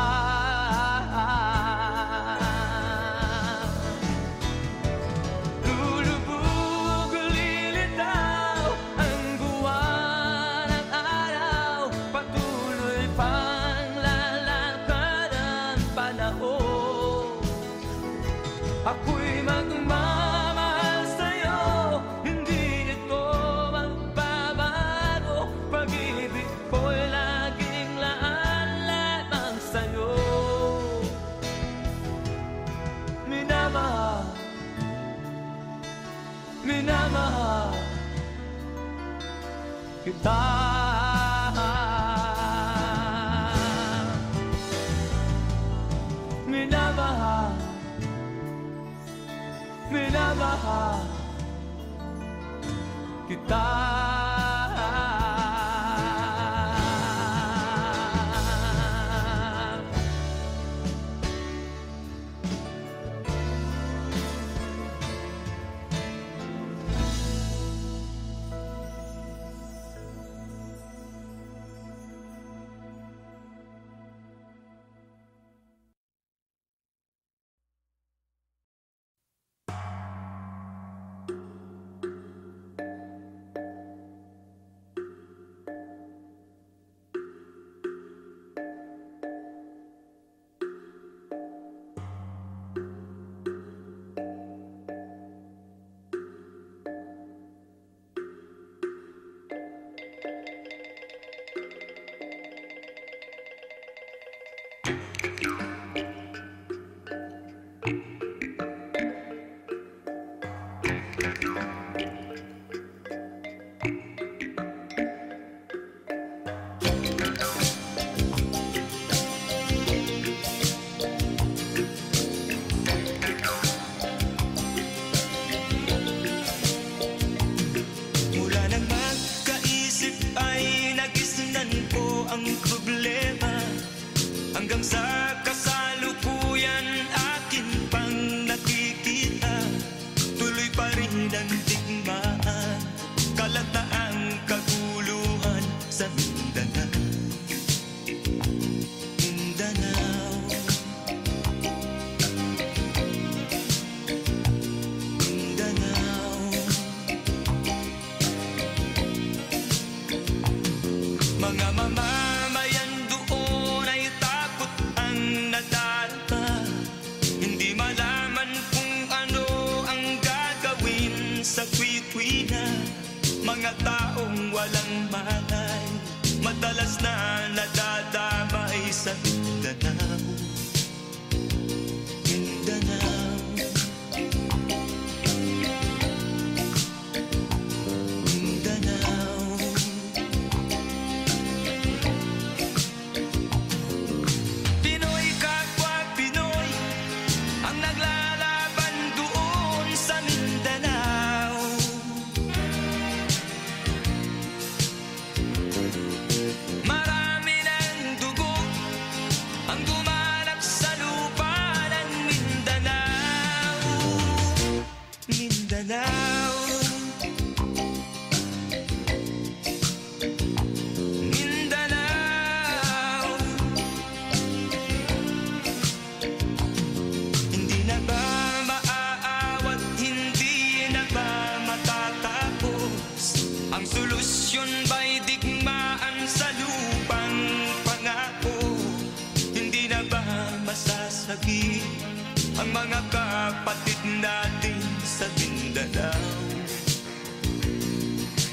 ang mga kapatid natin sa Mindanao.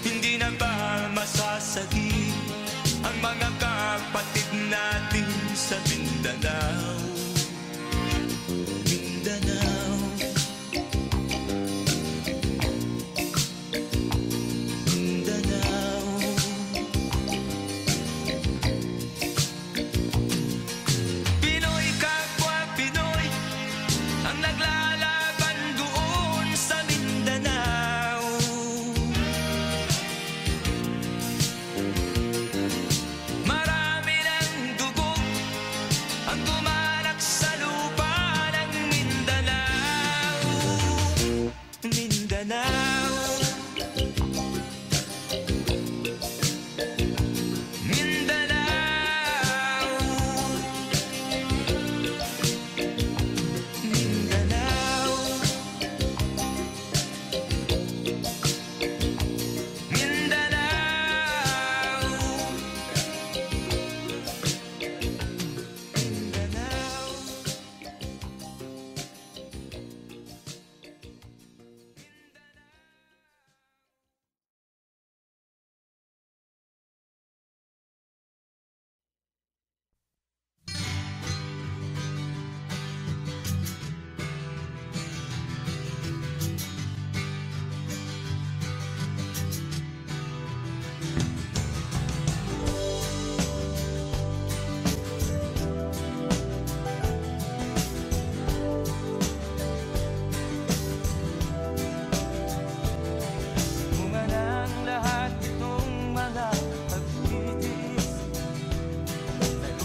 Hindi na ba masasagi ang mga kapatid natin sa Mindanao? Mindanao, Mindanao. Pinoy kapwa Pinoy ang naglalaban doon sa Mindanao.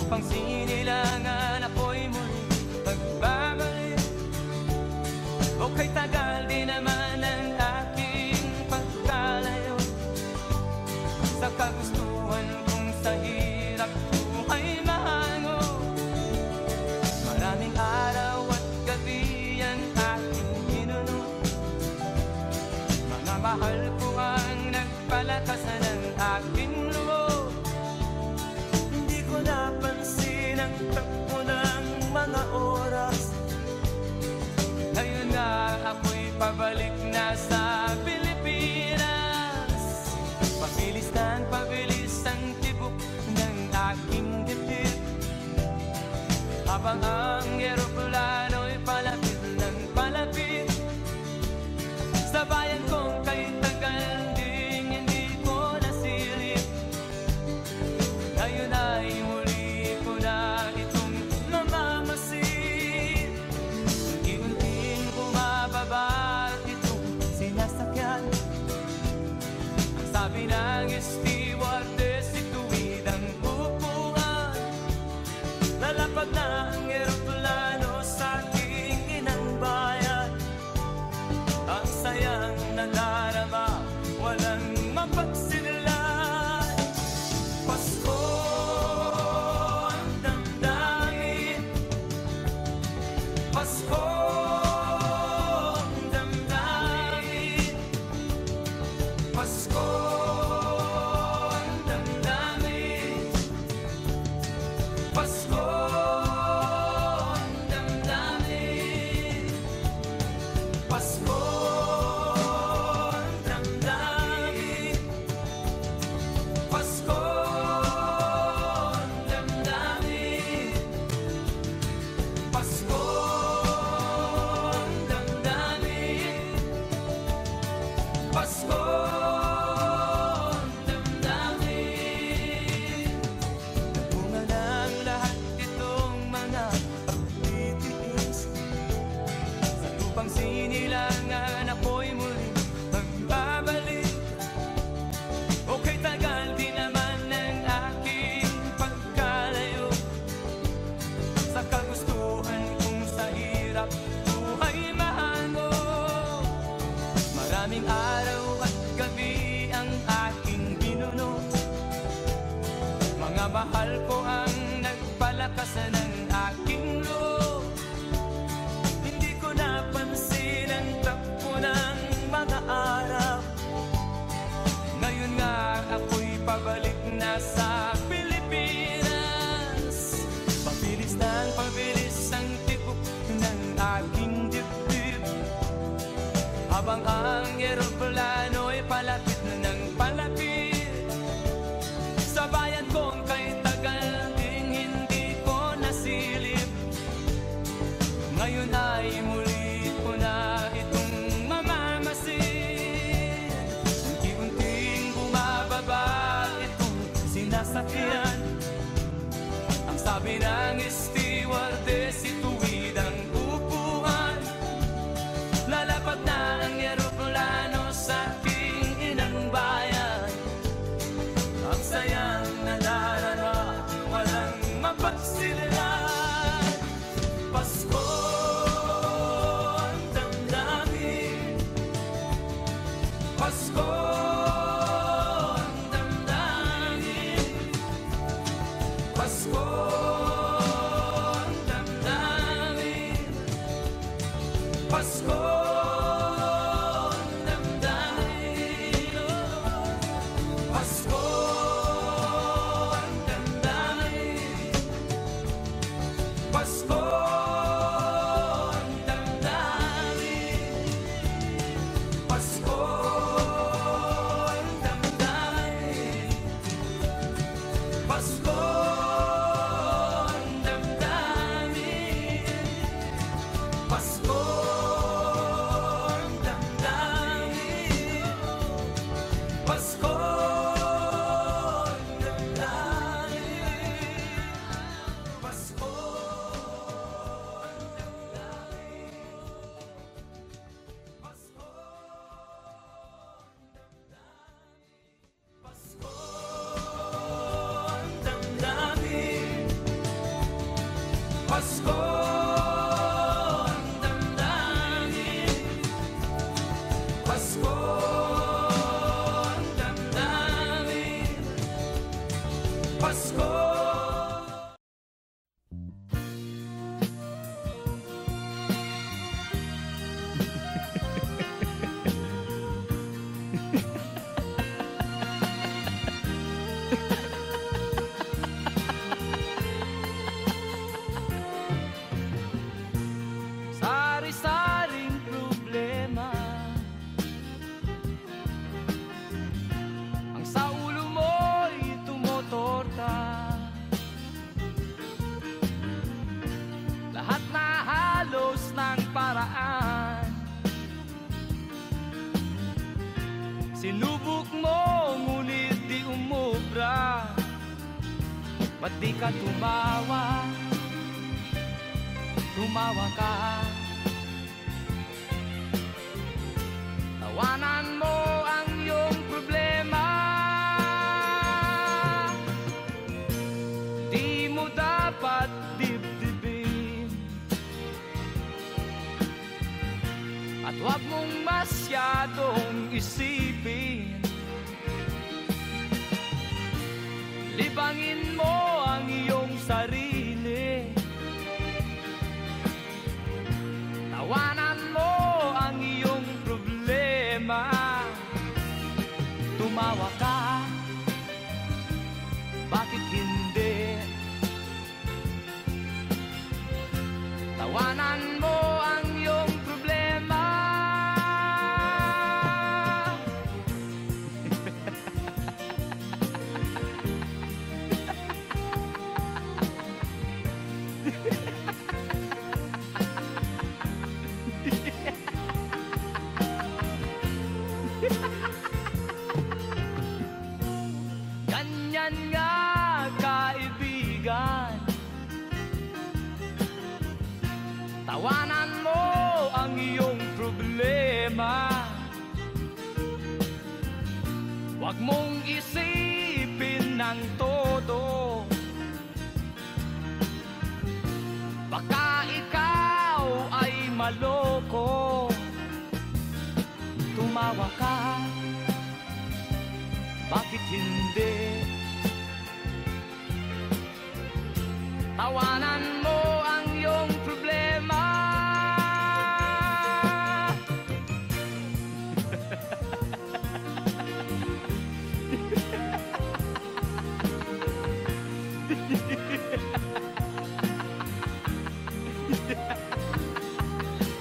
upang sinilangan ako'y muli magbabalik. O kay tagal din naman ang aking pagkalayo sa kagustuhan kong sa hirap buhay mahango. Maraming araw at gabi ang aking ginuno, mga mahal ko ang nagpalakasan ng aking loob. Hindi ko napansin ang takbo ng mga oras. Ngayon na ako'y pabalik na sa Pilipinas. Pabilis ng pabilis ang tibok ng aking dibdib, habang ang eroplano'y palapit ng palapit sa bayan kong kay tagal ding hindi ko nasilip. Ngayon ay muli ko na itong mamamasid. Unti-unting bumababa itong sinasakyan. Ang sabi ng stewardess, ituwid ang upuan. Lalapag na ang eroplano sa aking inang bayan. Ang sayang nadarama, walang mapagsilan. Pasko ang damdamin, Pasko ang damdamin, Pasko ang damdamin, Pasko ang damdamin, Pasko ang damdamin, Pasko ang damdamin, Pasko ang damdamin, Pasko ang damdamin. Bunga ng lahat itong mga pagtitiis, sa lupang sinilangan ako'y muli magbabalik. O kay tagal din naman ng aking pagkalayo sa kagustuhan kong sa hirap buhay mahango. Maraming araw at gabi ang aking binuno, mga mahal ko ang nagpalakasan ng aking loob. Hindi ko napansin ang takbo ng mga araw. Ngayon nga ako'y pabalik na sa Pilipinas. Pabilis ng pabilis ang tibok ng aking dibdib, habang ang eroplano'y palapit ng palapit sa bayan kong kay tagal ding hindi ko nasilip. Ngayon ay muli ko na itong mamamasid. Unti-unting bumababa itong sinasakyan. Ang sabi ng stewardess, ituwid ang upuan. Lalapag na ang eroplano sa aking inang bayan. Ang sayang nadarama, walang mapagsilan. Pasko ang damdamin, Pasko ang damdamin, Pasko ang damdamin. Pasko ang damdamin, Pasko ang damdamin, Pasko. Sari-saring problema ang sa ulo mo'y tumotorta. Lahat na halos ng paraan sinubok mo, ngunit di umubra. Ba't di ka tumawa? Tumawa ka. Tawanan mo ang iyong problema. Di mo dapat dibdibin, at huwag mong masyadong isipin. Libangin mo ang iyong sarili. Tawanan mo ang iyong problema. Tumawa ka, bakit hindi? Tawanan mo ang iyong problema. Ganyan nga, kaibigan. Tawanan mo ang iyong problema. Huwag mong isipin ng todo. Baka ikaw ay maloko. Tumawa ka, bakit hindi? Tawanan mo ang iyong problema.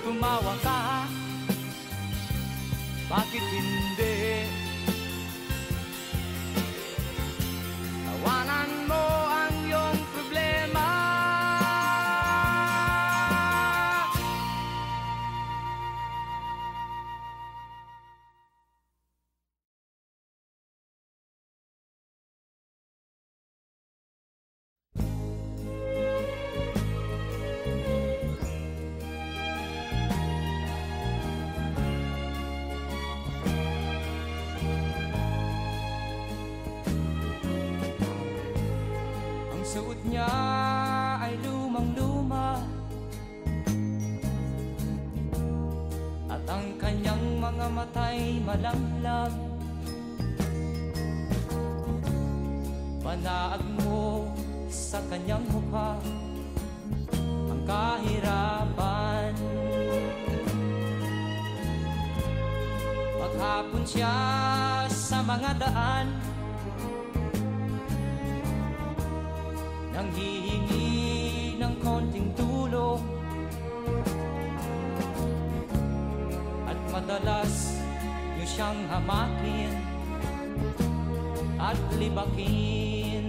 Tumawa ka, bakit hindi? Tawanan mo ang iyong problema. Suot niya ay lumang-luma, at ang kanyang mga mata'y malamlam. Panaag mo sa kanyang mukha ang kahirapan. Maghapon siya sa mga daan, nanghihingi ng konting tulong, at madalas niyo siyang hamakin at libakin.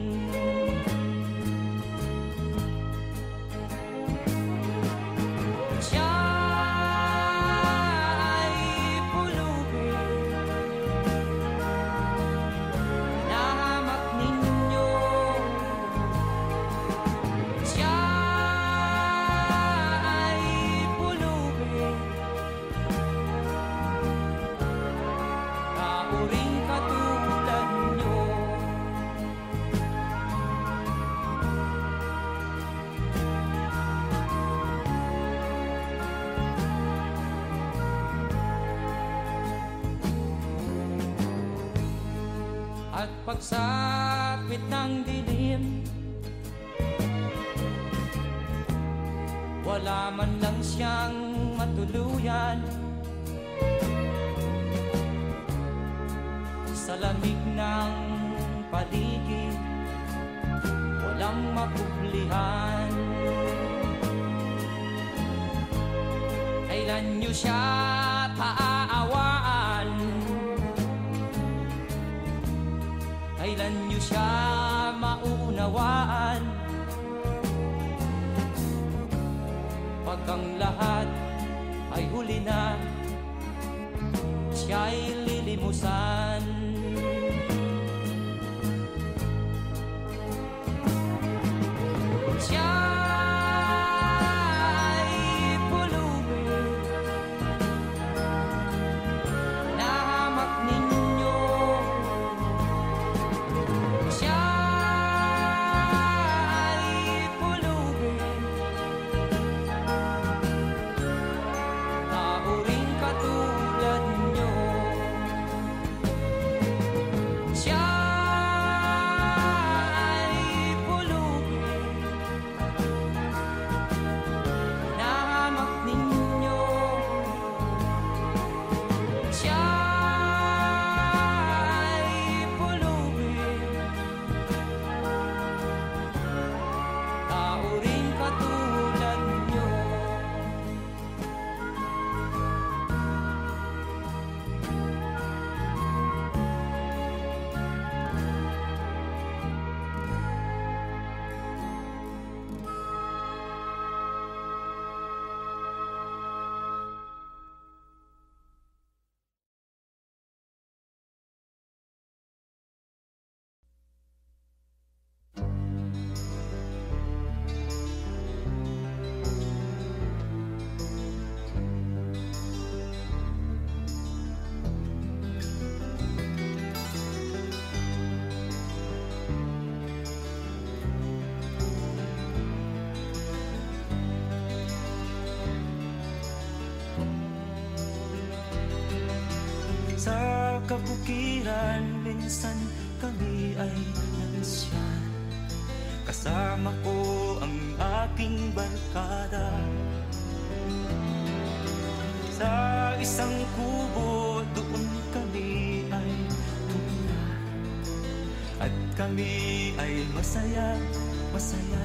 Siya ay pulubin, nahamak ninyo. Siya ay pulubin, kauring katulad nyo. pagsapit ng dilim, wala man lang siyang matuluyan. Sa lamig ng paligid, walang mapuplihan. Kailan niyo siya paaawaan? Kailan niyo siya maunawaan? Pag ang lahat ay huli na, siya'y lilimusan. Siya'y pulubin na hamak ninyo. Siya'y pulubin tao ring katulad nyo. Siya'y pulubin na hamak ninyo. Siya'y pulubin tao ring katulad nyo. Sa kabukiran, minsan kami ay nansyan. Kasama ko ang aking barkada. Sa isang kubo, doon kami ay tumira. At kami ay masaya, masaya.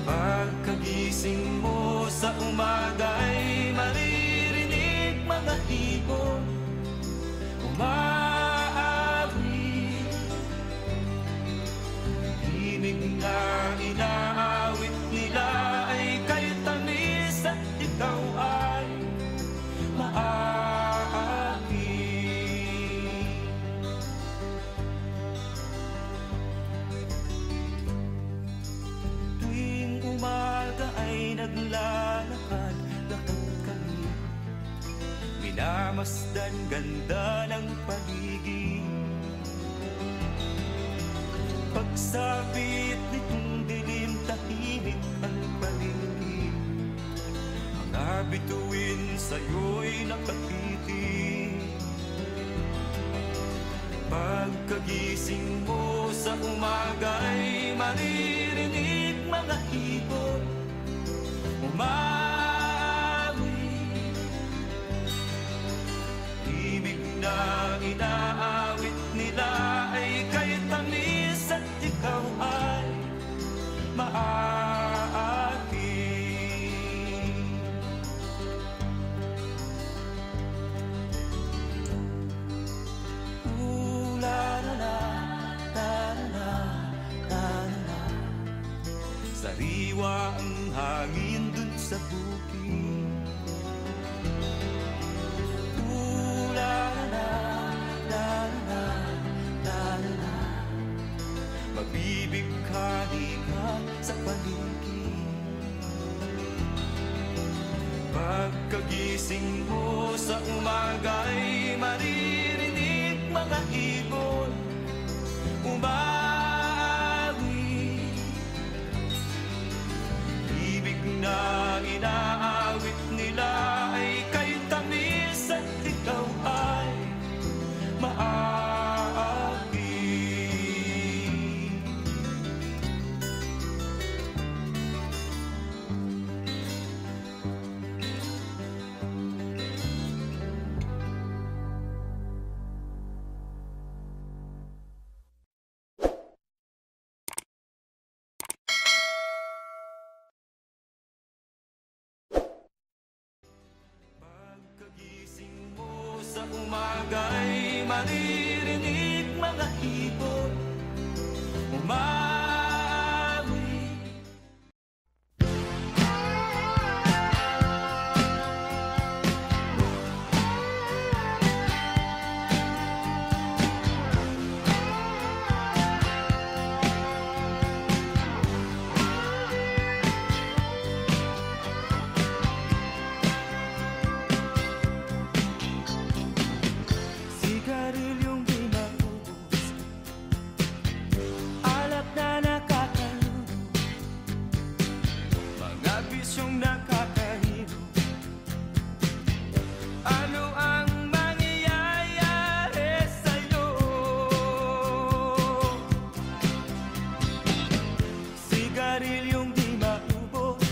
Pagkagising mo sa umaga'y maririnig mga ibon umaawit. Himig na inaawit nila ay kay tamis at ikaw ay maaakit. Tuwing umaga ay naglalakad-lakad kami, minamasdan ganda ng paligid. Pagsapit nitong dilim, tahimik ang paligid. Mga bituin sa'yo'y nakatitig. Pagkagising mo sa umaga'y maririnig mga ibon umaawit. Ibig na inaawit nila ay kay tamis at ikaw ay maaakit. La la la, la la la la. Sariwa ang hangin dun sa bukid. La la la, la la la. Mabibighani ka sa paligid. Pagkagising mo sa umaga'y maririnig mga ibon umaawit. Ibig na inaawit nila ay kay tamis at ikaw ay maaawit. maririnig mga ibon umawi. Sigarilyong di maubos, alak na nakakaluno, mga bisyong nakakahilo. Ano ang mangyayari sa'yo? Sigarilyong di maubos,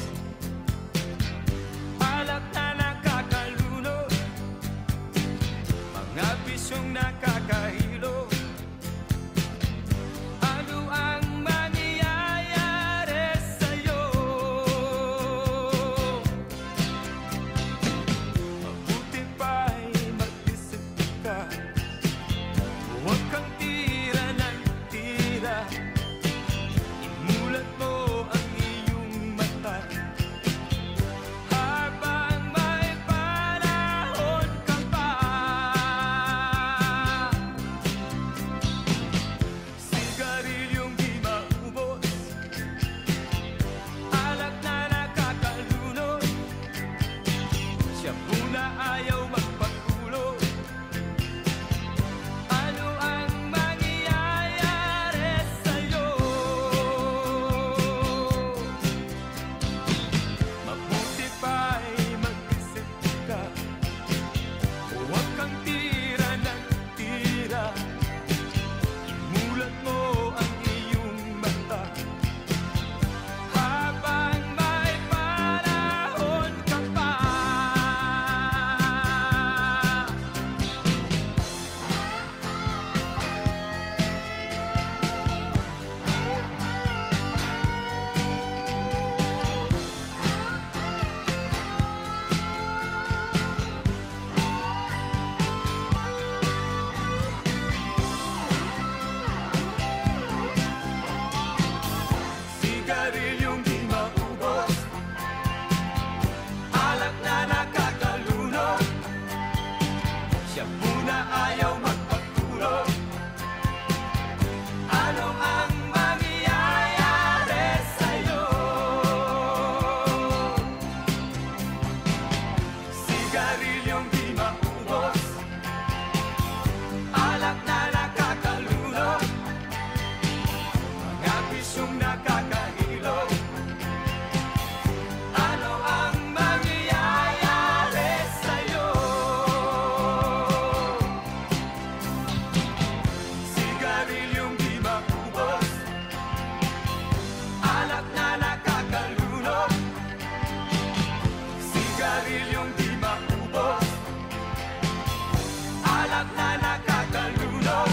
alak na nakakaluno, mga bisyong nakakahilo. Ano ang mangyayari sa'yo? Mabuti pa'y mag-isip ka, huwag kang tira ng tira. Imulat mo ang iyong mata habang may panahon ka pa. Sigarilyong di maubos, alak na nakakalunod, siya po na ayaw magpagulog. Ano ang mangyayari sa'yo? Mabuti pa'y mag-isip ka, huwag kang tira ng tira. Imulat mo ang iyong mata habang may panahon ka pa. Sigarilyong di maubos, alak na nakakalunod, siya po na ayaw magpagtulog. Ano ang mangyayari sa'yo? Sigarilyong di maubos, alak na nakakalunod, mga bisyong nakakahilo. Ano ang mangyayari sa'yo? Sigarilyong di maubos, alak na nakakalunod, sigarilyong di maubos, alak na nakakalunod,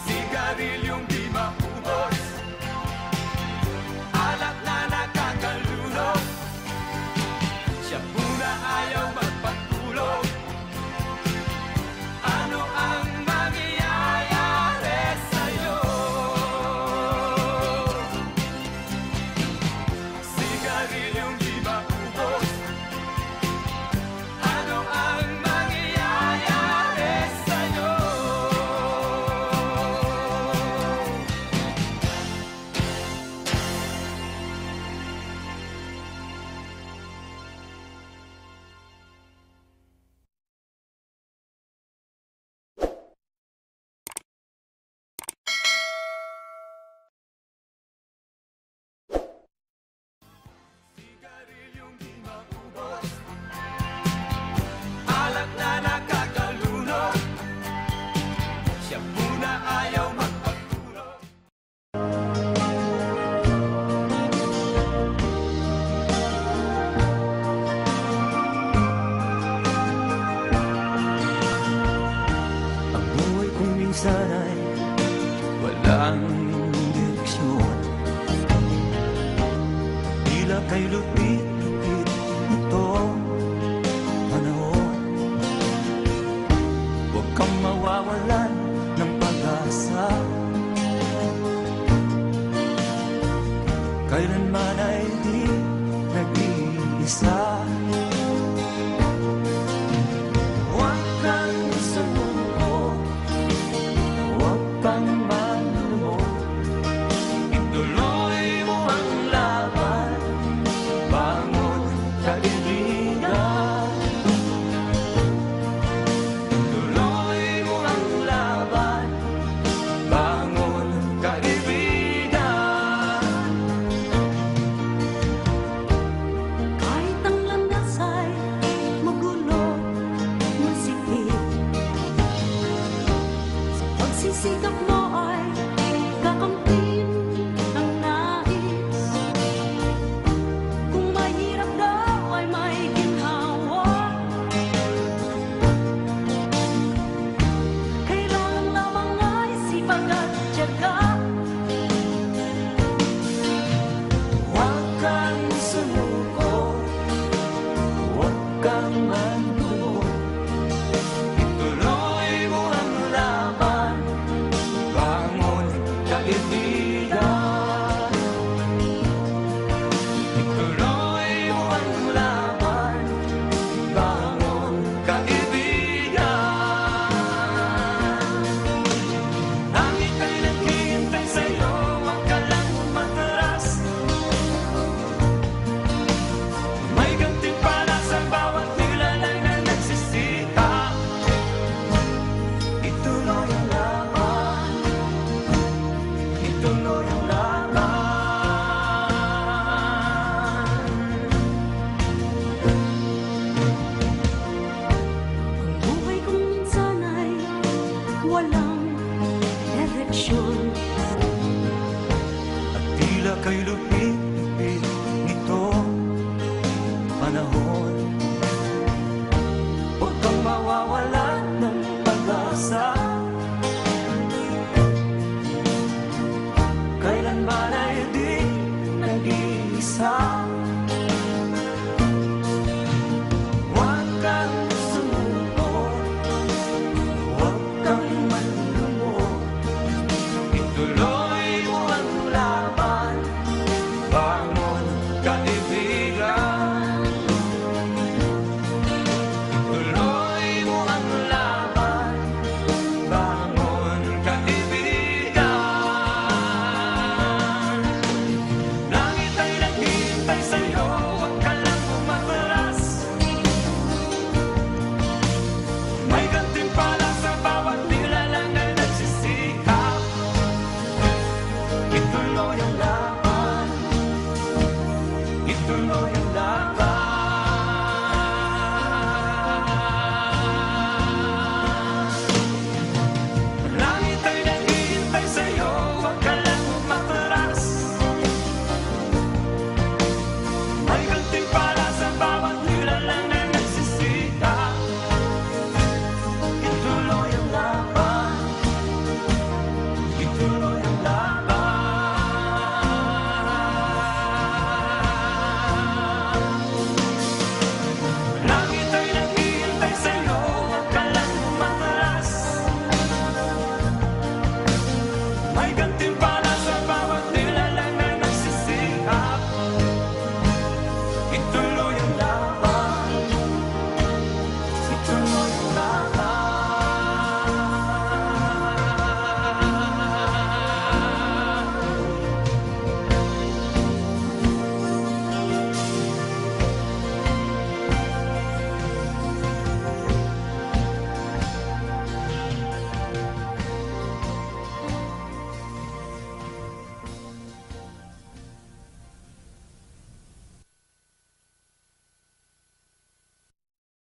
sigarilyong di maubos, alak na nakakalunod, siya po na ayaw magpagtulog. Ano ang mangyayari sa'yo? Sigarilyong di maubos, ano ang mangyayari sa'yo? Sigarilyong di maubos, alak na nakakalunod, siya po na ayaw magpagtulog. Ang buhay kong minsan ay walang direksyon, tila kay lupit-lupit itong panahon. Huwag pagsisikap mo ay kakamtin ang nais. Kung mahirap daw ay may ginhawa, kailangan lamang ay sipag at tiyaga. Huwag kang sumuko, huwag kang magdugo. Ituloy mo ang laban, bangon kaibigan. Ituloy mo ang laban, bangon kaibigan. Ang ika'y naghihintay sa'yo, huwag ka lang umatras. May gantimpala sa bawat nilalang na nagsisikap. Ituloy ang laban, ituloy ang laban. Ang buhay kong minsan ay walang direksyon.